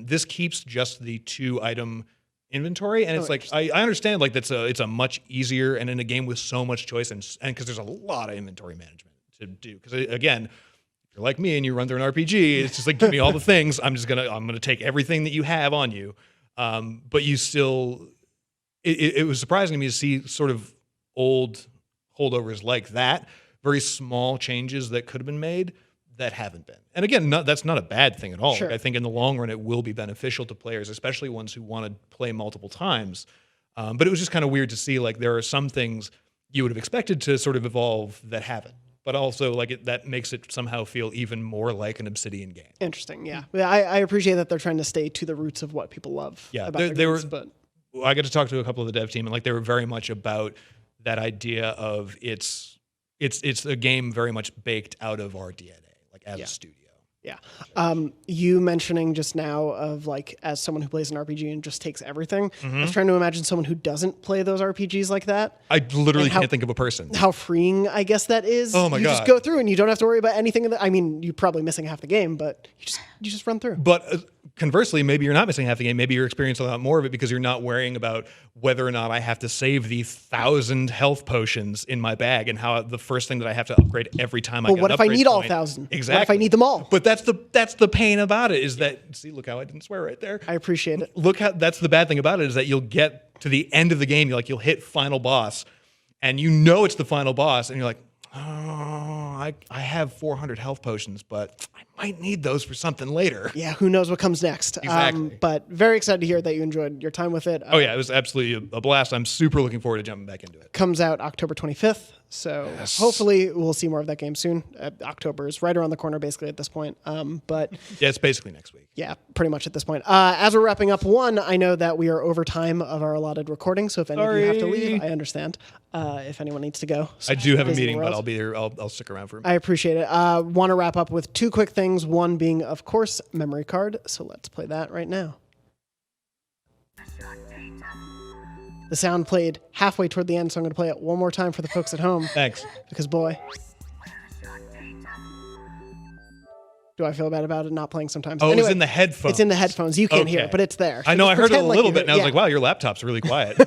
[SPEAKER 4] This keeps just the 2-item inventory, and it's I understand like it's a much easier, and in a game with so much choice and because there's a lot of inventory management to do. Because again, if you're like me and you run through an RPG, it's just like, give me all the things. I'm gonna take everything that you have on you. But you still, it was surprising to me to see sort of old holdovers like that, very small changes that could have been made that haven't been. And again, that's not a bad thing at all.
[SPEAKER 1] Sure.
[SPEAKER 4] Like, I think in the long run, it will be beneficial to players, especially ones who want to play multiple times. But it was just kind of weird to see like there are some things you would have expected to sort of evolve that haven't. But also, like that makes it somehow feel even more like an Obsidian game.
[SPEAKER 1] Interesting, yeah. I appreciate that they're trying to stay to the roots of what people love.
[SPEAKER 4] Yeah,
[SPEAKER 1] about but
[SPEAKER 4] I got to talk to a couple of the dev team, and like they were very much about that idea of it's a game very much baked out of our DNA, like as a studio.
[SPEAKER 1] Yeah. You mentioning just now of like, as someone who plays an RPG and just takes everything, I was trying to imagine someone who doesn't play those RPGs like that.
[SPEAKER 4] I literally can't think of a person.
[SPEAKER 1] How freeing, I guess, that is.
[SPEAKER 4] Oh my God.
[SPEAKER 1] You just go through and you don't have to worry about anything. I mean, you're probably missing half the game, but you just run through.
[SPEAKER 4] But conversely, maybe you're not missing half the game. Maybe you're experiencing a lot more of it because you're not worrying about whether or not I have to save the 1,000 health potions in my bag and how the first thing that I have to upgrade every time I get an upgrade
[SPEAKER 1] what if I need all
[SPEAKER 4] point.
[SPEAKER 1] 1,000?
[SPEAKER 4] Exactly.
[SPEAKER 1] What if I need them all?
[SPEAKER 4] But that's the pain about it is that, see, look how I didn't swear right there.
[SPEAKER 1] I appreciate it.
[SPEAKER 4] Look how, that's the bad thing about it is that you'll get to the end of the game, you'll hit final boss, and you know it's the final boss, and you're like, oh, I have 400 health potions, but I might need those for something later.
[SPEAKER 1] Yeah, who knows what comes next.
[SPEAKER 4] Exactly.
[SPEAKER 1] But very excited to hear that you enjoyed your time with it.
[SPEAKER 4] Oh yeah, it was absolutely a blast. I'm super looking forward to jumping back into it.
[SPEAKER 1] Comes out October 25th. So hopefully we'll see more of that game soon. October is right around the corner, basically, at this point. But
[SPEAKER 4] yeah, it's basically next week.
[SPEAKER 1] Yeah, pretty much at this point. As we're wrapping up, I know that we are over time of our allotted recording, so if any of you have to leave, I understand. If anyone needs to go.
[SPEAKER 4] I do have a meeting, but I'll be here. I'll stick around for.
[SPEAKER 1] I appreciate it. Want to wrap up with two quick things. One being, of course, memory card. So let's play that right now. The sound played halfway toward the end, so I'm going to play it one more time for the folks at home.
[SPEAKER 4] Thanks.
[SPEAKER 1] Because, boy, do I feel bad about it not playing sometimes.
[SPEAKER 4] Oh, anyway, it's in the headphones.
[SPEAKER 1] It's in the headphones. You can't hear it, but it's there. So
[SPEAKER 4] I know. I heard it a little bit, and I was like, wow, your laptop's really quiet.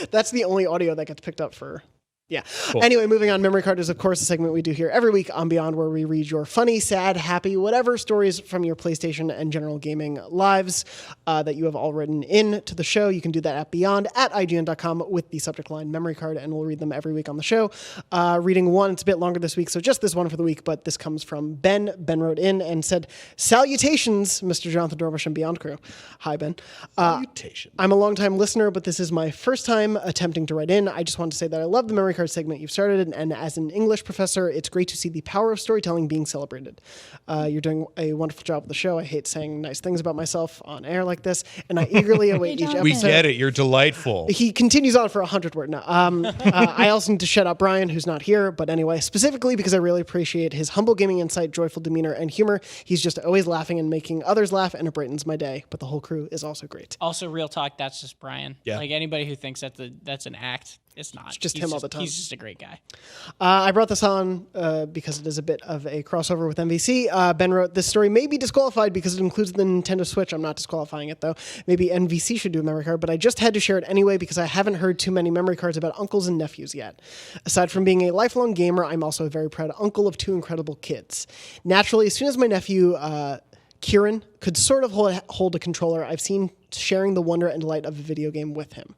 [SPEAKER 1] That's the only audio that gets picked up for... Yeah.
[SPEAKER 4] Cool.
[SPEAKER 1] Anyway, moving on. Memory Card is, of course, a segment we do here every week on Beyond, where we read your funny, sad, happy, whatever stories from your PlayStation and general gaming lives that you have all written in to the show. You can do that at beyond@ign.com with the subject line Memory Card, and we'll read them every week on the show. Reading one, it's a bit longer this week, so just this one for the week, but this comes from Ben. Ben wrote in and said, "Salutations, Mr. Jonathon Dornbush and Beyond crew." Hi, Ben.
[SPEAKER 4] Salutations.
[SPEAKER 1] I'm a long-time listener, but this is my first time attempting to write in. I just want to say that I love the Memory Card segment you've started, and as an English professor, it's great to see the power of storytelling being celebrated. You're doing a wonderful job with the show. I hate saying nice things about myself on air like this, and I eagerly await each episode.
[SPEAKER 4] We get it. You're delightful.
[SPEAKER 1] He continues on for 100 words now. I also need to shut up Brian, who's not here, but anyway, specifically because I really appreciate his humble gaming insight, joyful demeanor, and humor. He's just always laughing and making others laugh, and it brightens my day. But the whole crew is also great.
[SPEAKER 2] Also, real talk, that's just Brian.
[SPEAKER 4] Yeah.
[SPEAKER 2] Like anybody who thinks that's an act, it's not.
[SPEAKER 1] It's just him all the time.
[SPEAKER 2] He's just a great guy.
[SPEAKER 1] I brought this on because it is a bit of a crossover with MVC. Ben wrote, "This story may be disqualified because it includes the Nintendo Switch. I'm not disqualifying it, though. Maybe MVC should do a memory card, but I just had to share it anyway because I haven't heard too many memory cards about uncles and nephews yet. Aside from being a lifelong gamer, I'm also a very proud uncle of two incredible kids. Naturally, as soon as my nephew... Kieran could sort of hold a controller, I've seen sharing the wonder and delight of a video game with him.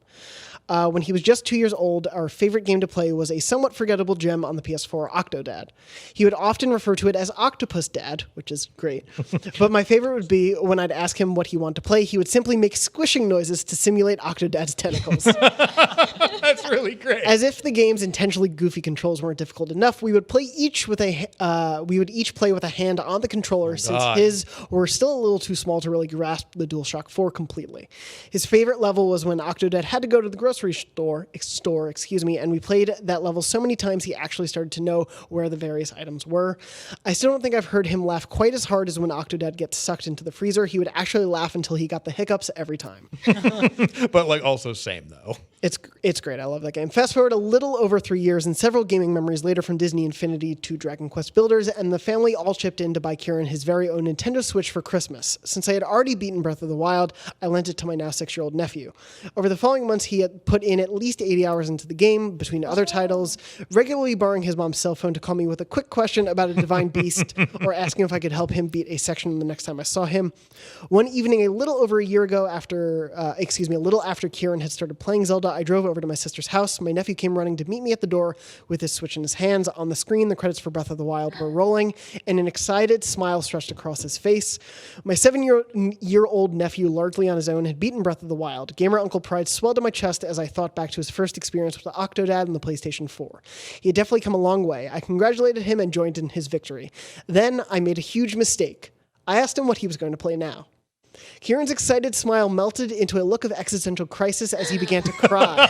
[SPEAKER 1] When he was just 2 years old, our favorite game to play was a somewhat forgettable gem on the PS4, Octodad. He would often refer to it as Octopus Dad, which is great. But my favorite would be when I'd ask him what he wanted to play, he would simply make squishing noises to simulate Octodad's tentacles.
[SPEAKER 4] That's really great.
[SPEAKER 1] As if the game's intentionally goofy controls weren't difficult enough, we would each play with a hand on the controller since his were still a little too small to really grasp the DualShock 4 completely. His favorite level was when Octodad had to go to the grocery store, and we played that level so many times he actually started to know where the various items were. I still don't think I've heard him laugh quite as hard as when Octodad gets sucked into the freezer. He would actually laugh until he got the hiccups every time."
[SPEAKER 4] But like also same though.
[SPEAKER 1] It's great. I love that game. Fast forward a little over 3 years and several gaming memories later, from Disney Infinity to Dragon Quest Builders, and the family all chipped in to buy Kieran his very own Nintendo Switch for Christmas. Since I had already beaten Breath of the Wild, I lent it to my now 6-year-old nephew. Over the following months, he had put in at least 80 hours into the game between other titles, regularly borrowing his mom's cell phone to call me with a quick question about a divine beast or asking if I could help him beat a section the next time I saw him. One evening, a little after Kieran had started playing Zelda, I drove over to my sister's house. My nephew came running to meet me at the door with his Switch in his hands. On the screen, the credits for Breath of the Wild were rolling, and an excited smile stretched across his face. My 7-year-old nephew, largely on his own, had beaten Breath of the Wild. Gamer Uncle Pride swelled in my chest as I thought back to his first experience with the Octodad and the PlayStation 4. He had definitely come a long way. I congratulated him and joined in his victory. Then I made a huge mistake. I asked him what he was going to play now. Kieran's excited smile melted into a look of existential crisis as he began to cry.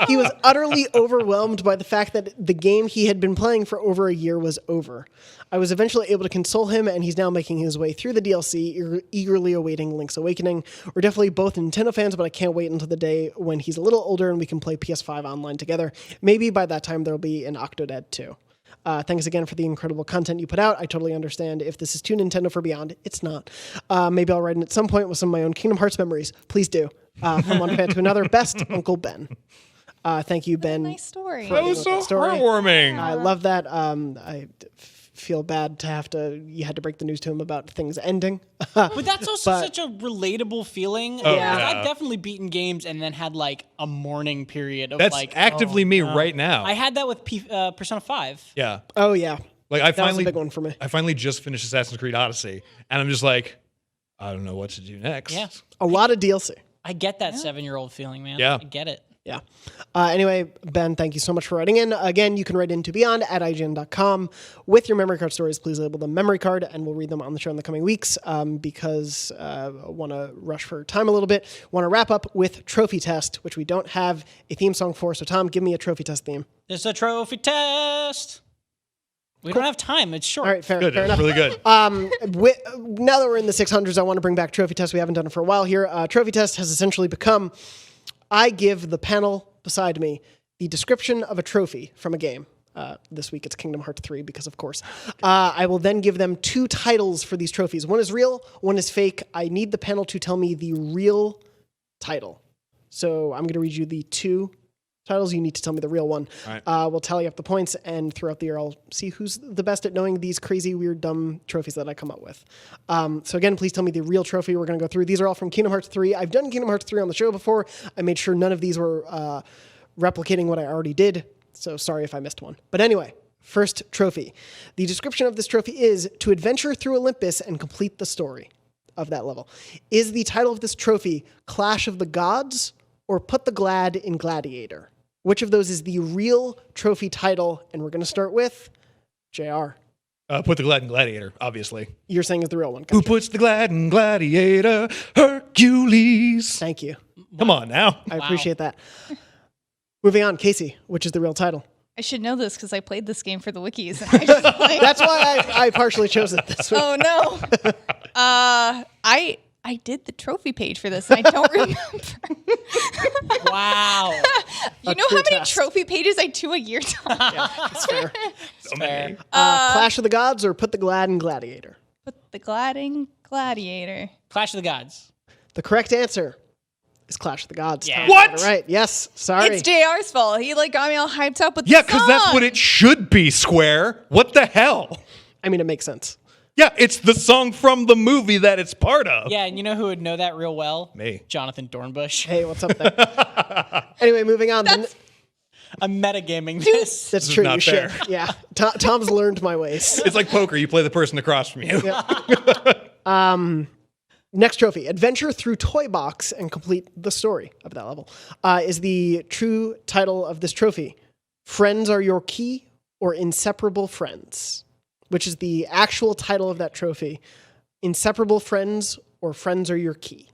[SPEAKER 1] He was utterly overwhelmed by the fact that the game he had been playing for over a year was over. I was eventually able to console him, and he's now making his way through the DLC, eagerly awaiting Link's Awakening. We're definitely both Nintendo fans, but I can't wait until the day when he's a little older and we can play PS5 online together. Maybe by that time there'll be an Octodad too. Thanks again for the incredible content you put out. I totally understand if this is too Nintendo for Beyond. It's not. Maybe I'll write in at some point with some of my own Kingdom Hearts memories. Please do. From one fan to another. Best, Uncle Ben. Thank you, Ben.
[SPEAKER 3] Nice story.
[SPEAKER 4] That was so heartwarming.
[SPEAKER 1] I love that. I feel bad you had to break the news to him about things ending.
[SPEAKER 2] But that's also such a relatable feeling.
[SPEAKER 4] Oh, yeah.
[SPEAKER 2] I've definitely beaten games and then had like a mourning period of
[SPEAKER 4] That's
[SPEAKER 2] like
[SPEAKER 4] actively me right now.
[SPEAKER 2] I had that with Persona 5.
[SPEAKER 4] Yeah.
[SPEAKER 1] Oh yeah.
[SPEAKER 4] Like
[SPEAKER 1] that was a big one for me.
[SPEAKER 4] I finally just finished Assassin's Creed Odyssey, and I'm just like, I don't know what to do next.
[SPEAKER 2] Yeah.
[SPEAKER 1] A lot of DLC.
[SPEAKER 2] I get that 7-year-old feeling, man.
[SPEAKER 4] Yeah.
[SPEAKER 2] I get it.
[SPEAKER 1] Yeah. Anyway, Ben, thank you so much for writing in. Again, you can write in to beyond@ign.com with your memory card stories. Please label them memory card, and we'll read them on the show in the coming weeks because I want to rush for time a little bit. Want to wrap up with Trophy Test, which we don't have a theme song for. So, Tom, give me a Trophy Test theme.
[SPEAKER 2] There's a Trophy Test. We don't have time. It's short.
[SPEAKER 1] All right, fair enough.
[SPEAKER 4] Really good.
[SPEAKER 1] Now that we're in the 600s, I want to bring back Trophy Test. We haven't done it for a while here. Trophy Test has essentially become... I give the panel beside me the description of a trophy from a game. This week it's Kingdom Hearts 3 because, of course. I will then give them 2 titles for these trophies. One is real, one is fake. I need the panel to tell me the real title. So I'm going to read you the 2 titles. You need to tell me the real one.
[SPEAKER 4] All right.
[SPEAKER 1] We'll tally up the points, and throughout the year I'll see who's the best at knowing these crazy, weird, dumb trophies that I come up with. So again, please tell me the real trophy we're going to go through. These are all from Kingdom Hearts 3. I've done Kingdom Hearts 3 on the show before. I made sure none of these were replicating what I already did, so sorry if I missed one. But anyway, first trophy. The description of this trophy is to adventure through Olympus and complete the story of that level. Is the title of this trophy Clash of the Gods or Put the Glad in Gladiator? Which of those is the real trophy title? And we're going to start with JR.
[SPEAKER 4] Put the Glad in Gladiator, obviously.
[SPEAKER 1] You're saying is the real one. Gotcha.
[SPEAKER 4] Who puts the Glad in Gladiator? Hercules.
[SPEAKER 1] Thank you.
[SPEAKER 4] Come on now.
[SPEAKER 1] I appreciate that. Moving on, Casey, which is the real title?
[SPEAKER 3] I should know this because I played this game for the wikis. And I just,
[SPEAKER 1] That's why I partially chose it this week.
[SPEAKER 3] Oh no. I did the trophy page for this. And I don't remember.
[SPEAKER 2] Wow.
[SPEAKER 3] You know how many trophy pages I do a year, Tom?
[SPEAKER 1] Yeah, that's fair.
[SPEAKER 4] So many.
[SPEAKER 1] Clash of the Gods or Put the Glad in Gladiator?
[SPEAKER 3] Put the Glad in Gladiator.
[SPEAKER 2] Clash of the Gods.
[SPEAKER 1] The correct answer is Clash of the Gods.
[SPEAKER 2] Yeah.
[SPEAKER 4] What?
[SPEAKER 1] Right. Yes. Sorry.
[SPEAKER 3] It's JR's fault. He got me all hyped up with
[SPEAKER 4] Yeah,
[SPEAKER 3] the
[SPEAKER 4] because that's what it should be, Square. What the hell?
[SPEAKER 1] I mean, it makes sense.
[SPEAKER 4] Yeah, it's the song from the movie that it's part of.
[SPEAKER 2] Yeah, and you know who would know that real well?
[SPEAKER 4] Me.
[SPEAKER 2] Jonathon Dornbush.
[SPEAKER 1] Hey, what's up there? Anyway, moving on.
[SPEAKER 2] I'm metagaming this.
[SPEAKER 1] That's
[SPEAKER 4] is
[SPEAKER 1] true.
[SPEAKER 4] not
[SPEAKER 1] You should.
[SPEAKER 4] fair.
[SPEAKER 1] Yeah. Tom's learned my ways.
[SPEAKER 4] It's like poker. You play the person across from you.
[SPEAKER 1] Next trophy, adventure through Toy Box and complete the story of that level, is the true title of this trophy. Friends Are Your Key or Inseparable Friends, which is the actual title of that trophy. Inseparable Friends or Friends Are Your Key.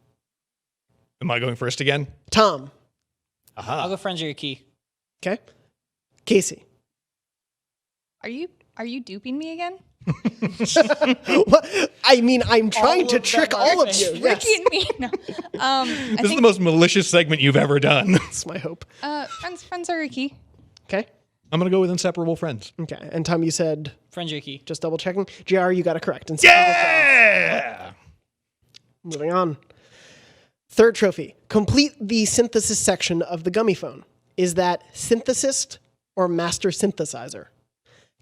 [SPEAKER 4] Am I going first again?
[SPEAKER 1] Tom.
[SPEAKER 2] I'll go Friends Are Your Key.
[SPEAKER 1] Okay. Casey.
[SPEAKER 3] Are you duping me again?
[SPEAKER 1] What? I mean, I'm trying to trick all of you. Yes.
[SPEAKER 3] Tricking me? No.
[SPEAKER 4] This is the most malicious segment you've ever done.
[SPEAKER 1] That's my hope.
[SPEAKER 3] Friends are your key.
[SPEAKER 1] Okay.
[SPEAKER 4] I'm going to go with Inseparable Friends.
[SPEAKER 1] Okay. And Tom, you said...
[SPEAKER 2] Friends Are Your Key.
[SPEAKER 1] Just double checking. JR, you got it correct. Inseparable Friends.
[SPEAKER 4] Yeah!
[SPEAKER 1] Moving on. Third trophy. Complete the synthesis section of the gummy phone. Is that synthesist or master synthesizer?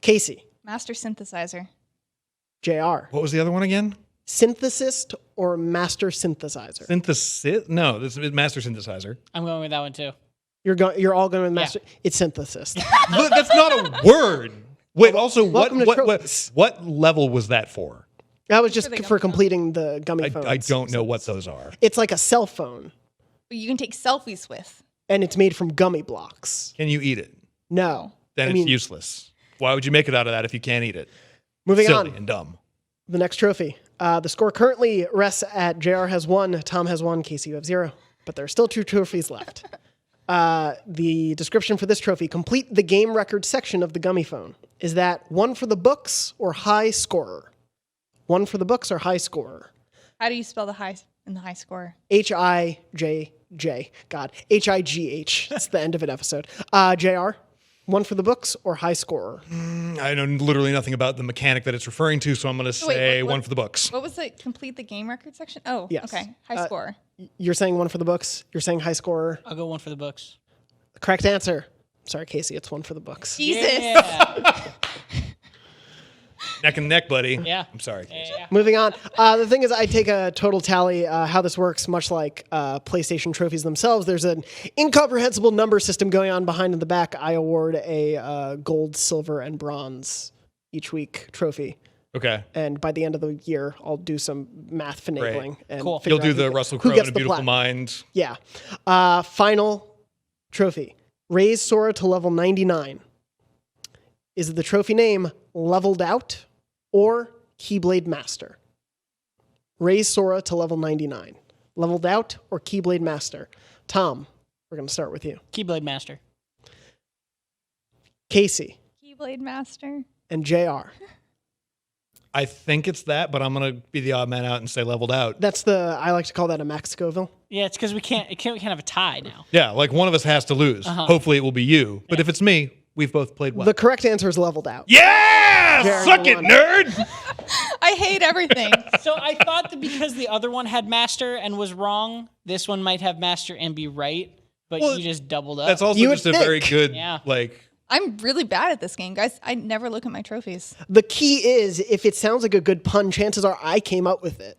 [SPEAKER 1] Casey.
[SPEAKER 3] Master synthesizer.
[SPEAKER 1] JR.
[SPEAKER 4] What was the other one again?
[SPEAKER 1] Synthesist or master synthesizer?
[SPEAKER 4] Synthesis? No, this is Master Synthesizer.
[SPEAKER 2] I'm going with that one too.
[SPEAKER 1] You're all going with master. It's synthesis.
[SPEAKER 4] Look, that's not a word. Wait, also,
[SPEAKER 1] welcome to trophies.
[SPEAKER 4] what level was that for?
[SPEAKER 1] That was just for completing the gummy phone.
[SPEAKER 4] I don't know what those are.
[SPEAKER 1] It's like a cell phone,
[SPEAKER 3] But you can take selfies with.
[SPEAKER 1] and it's made from gummy blocks.
[SPEAKER 4] Can you eat it?
[SPEAKER 1] No.
[SPEAKER 4] Then
[SPEAKER 1] I
[SPEAKER 4] it's
[SPEAKER 1] mean,
[SPEAKER 4] useless. Why would you make it out of that if you can't eat it?
[SPEAKER 1] Moving
[SPEAKER 4] Silly
[SPEAKER 1] on.
[SPEAKER 4] and dumb.
[SPEAKER 1] The next trophy. The score currently rests at JR has 1, Tom has 1, Casey, you have 0. But there are still 2 trophies left. The description for this trophy, complete the game record section of the gummy phone. Is that 1 for the books or high scorer? 1 for the books or high scorer?
[SPEAKER 3] How do you spell the high in the high score?
[SPEAKER 1] H-I-J-J. God. H-I-G-H. That's the end of an episode. JR, 1 for the books or high scorer?
[SPEAKER 4] I know literally nothing about the mechanic that it's referring to, so I'm going to say
[SPEAKER 3] what-
[SPEAKER 4] 1 for the books.
[SPEAKER 3] What was it? Complete the game record section? Oh,
[SPEAKER 1] Yes.
[SPEAKER 3] okay. High score.
[SPEAKER 1] You're saying 1 for the books. You're saying high scorer.
[SPEAKER 2] I'll go 1 for the books.
[SPEAKER 1] Correct answer. Sorry, Casey. It's 1 for the books.
[SPEAKER 3] Jesus.
[SPEAKER 2] Yeah.
[SPEAKER 4] Neck and neck, buddy.
[SPEAKER 2] Yeah.
[SPEAKER 4] I'm sorry. Casey.
[SPEAKER 2] Yeah.
[SPEAKER 1] Moving on. The thing is, I take a total tally. How this works, much like PlayStation trophies themselves, there's an incomprehensible number system going on behind in the back. I award a gold, silver, and bronze each week trophy.
[SPEAKER 4] Okay.
[SPEAKER 1] And by the end of the year, I'll do some math finagling.
[SPEAKER 4] Great.
[SPEAKER 1] And
[SPEAKER 2] Cool.
[SPEAKER 1] figure
[SPEAKER 4] You'll do
[SPEAKER 1] out
[SPEAKER 4] the
[SPEAKER 1] who
[SPEAKER 4] Russell
[SPEAKER 1] who
[SPEAKER 4] Crowe
[SPEAKER 1] gets
[SPEAKER 4] in A
[SPEAKER 1] the
[SPEAKER 4] Beautiful
[SPEAKER 1] plaque.
[SPEAKER 4] Mind.
[SPEAKER 1] Yeah. Final Trophy. Raise Sora to level 99. Is the trophy name Leveled Out or Keyblade Master? Raise Sora to level 99. Leveled Out or Keyblade Master? Tom, we're going to start with you.
[SPEAKER 2] Keyblade Master.
[SPEAKER 1] Casey.
[SPEAKER 3] Keyblade Master.
[SPEAKER 1] And JR.
[SPEAKER 4] I think it's that, but I'm going to be the odd man out and say Leveled Out.
[SPEAKER 1] I like to call that a Max Scoville.
[SPEAKER 2] Yeah, it's because we can't have a tie now.
[SPEAKER 4] Yeah, like one of us has to lose. Hopefully it will be you. But if it's me, we've both played well.
[SPEAKER 1] The correct answer is Leveled Out.
[SPEAKER 4] Yeah!
[SPEAKER 1] Jared,
[SPEAKER 4] Suck it, nerd!
[SPEAKER 3] I hate everything.
[SPEAKER 2] So I thought that because the other one had Master and was wrong, this one might have Master and be right, but you just doubled up.
[SPEAKER 4] That's also just a very good,
[SPEAKER 3] I'm really bad at this game, guys. I never look at my trophies.
[SPEAKER 1] The key is, if it sounds like a good pun, chances are I came up with it.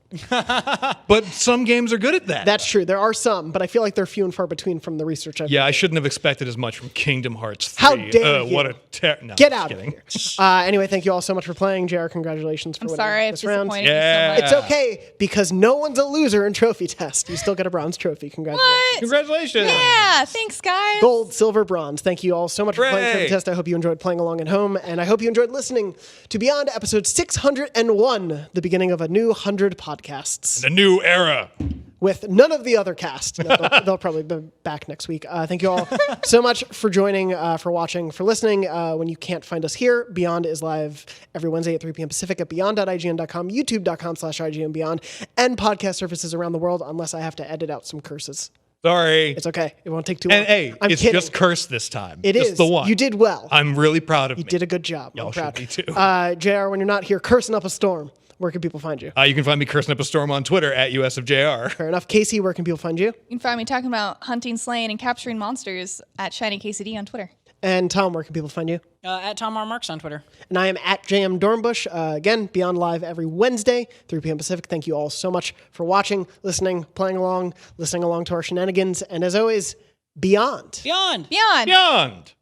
[SPEAKER 4] But some games are good at that.
[SPEAKER 1] That's true. There are some, but I feel like they're few and far between from the research I've done.
[SPEAKER 4] I shouldn't have expected as much from Kingdom Hearts 3.
[SPEAKER 1] How dare you?
[SPEAKER 4] What a no,
[SPEAKER 1] Get out
[SPEAKER 4] kidding.
[SPEAKER 1] of here. Anyway, thank you all so much for playing. JR, congratulations for winning this round.
[SPEAKER 3] Disappointed you so much.
[SPEAKER 1] It's okay, because no one's a loser in trophy test. You still get a bronze trophy. Congratulations.
[SPEAKER 3] What?
[SPEAKER 4] Congratulations.
[SPEAKER 3] Yeah, thanks, guys.
[SPEAKER 1] Gold, silver, bronze. Thank you all so much for playing
[SPEAKER 4] Hooray.
[SPEAKER 1] Trophy Test. I hope you enjoyed playing along at home, and I hope you enjoyed listening to Beyond episode 601, the beginning of a new 100 podcasts.
[SPEAKER 4] A new era.
[SPEAKER 1] With none of the other cast. They'll probably be back next week. Thank you all so much for joining, for watching, for listening. When you can't find us here, Beyond is live every Wednesday at 3 p.m. Pacific at beyond.ign.com, youtube.com/IGN and podcast services around the world, unless I have to edit out some curses.
[SPEAKER 4] Sorry.
[SPEAKER 1] It's okay. It won't take too long.
[SPEAKER 4] And hey,
[SPEAKER 1] I'm
[SPEAKER 4] it's
[SPEAKER 1] kidding.
[SPEAKER 4] just cursed this time.
[SPEAKER 1] It
[SPEAKER 4] just
[SPEAKER 1] is.
[SPEAKER 4] the one.
[SPEAKER 1] You did well.
[SPEAKER 4] I'm really proud of
[SPEAKER 1] You
[SPEAKER 4] me.
[SPEAKER 1] did a good job.
[SPEAKER 4] Y'all
[SPEAKER 1] I'm proud.
[SPEAKER 4] should be too.
[SPEAKER 1] JR, when you're not here cursing up a storm, where can people find you?
[SPEAKER 4] You can find me cursing up a storm on Twitter at USofJR.
[SPEAKER 1] Fair enough. Casey, where can people find you?
[SPEAKER 3] You can find me talking about hunting, slaying, and capturing monsters at ShinyKCD on Twitter.
[SPEAKER 1] And Tom, where can people find you?
[SPEAKER 2] At Tom R. Marks on Twitter.
[SPEAKER 1] And I am at JM Dornbush. Again, Beyond Live every Wednesday, 3 p.m. Pacific. Thank you all so much for watching, listening, playing along, listening along to our shenanigans. And as always, Beyond.
[SPEAKER 2] Beyond.
[SPEAKER 3] Beyond.
[SPEAKER 4] Beyond.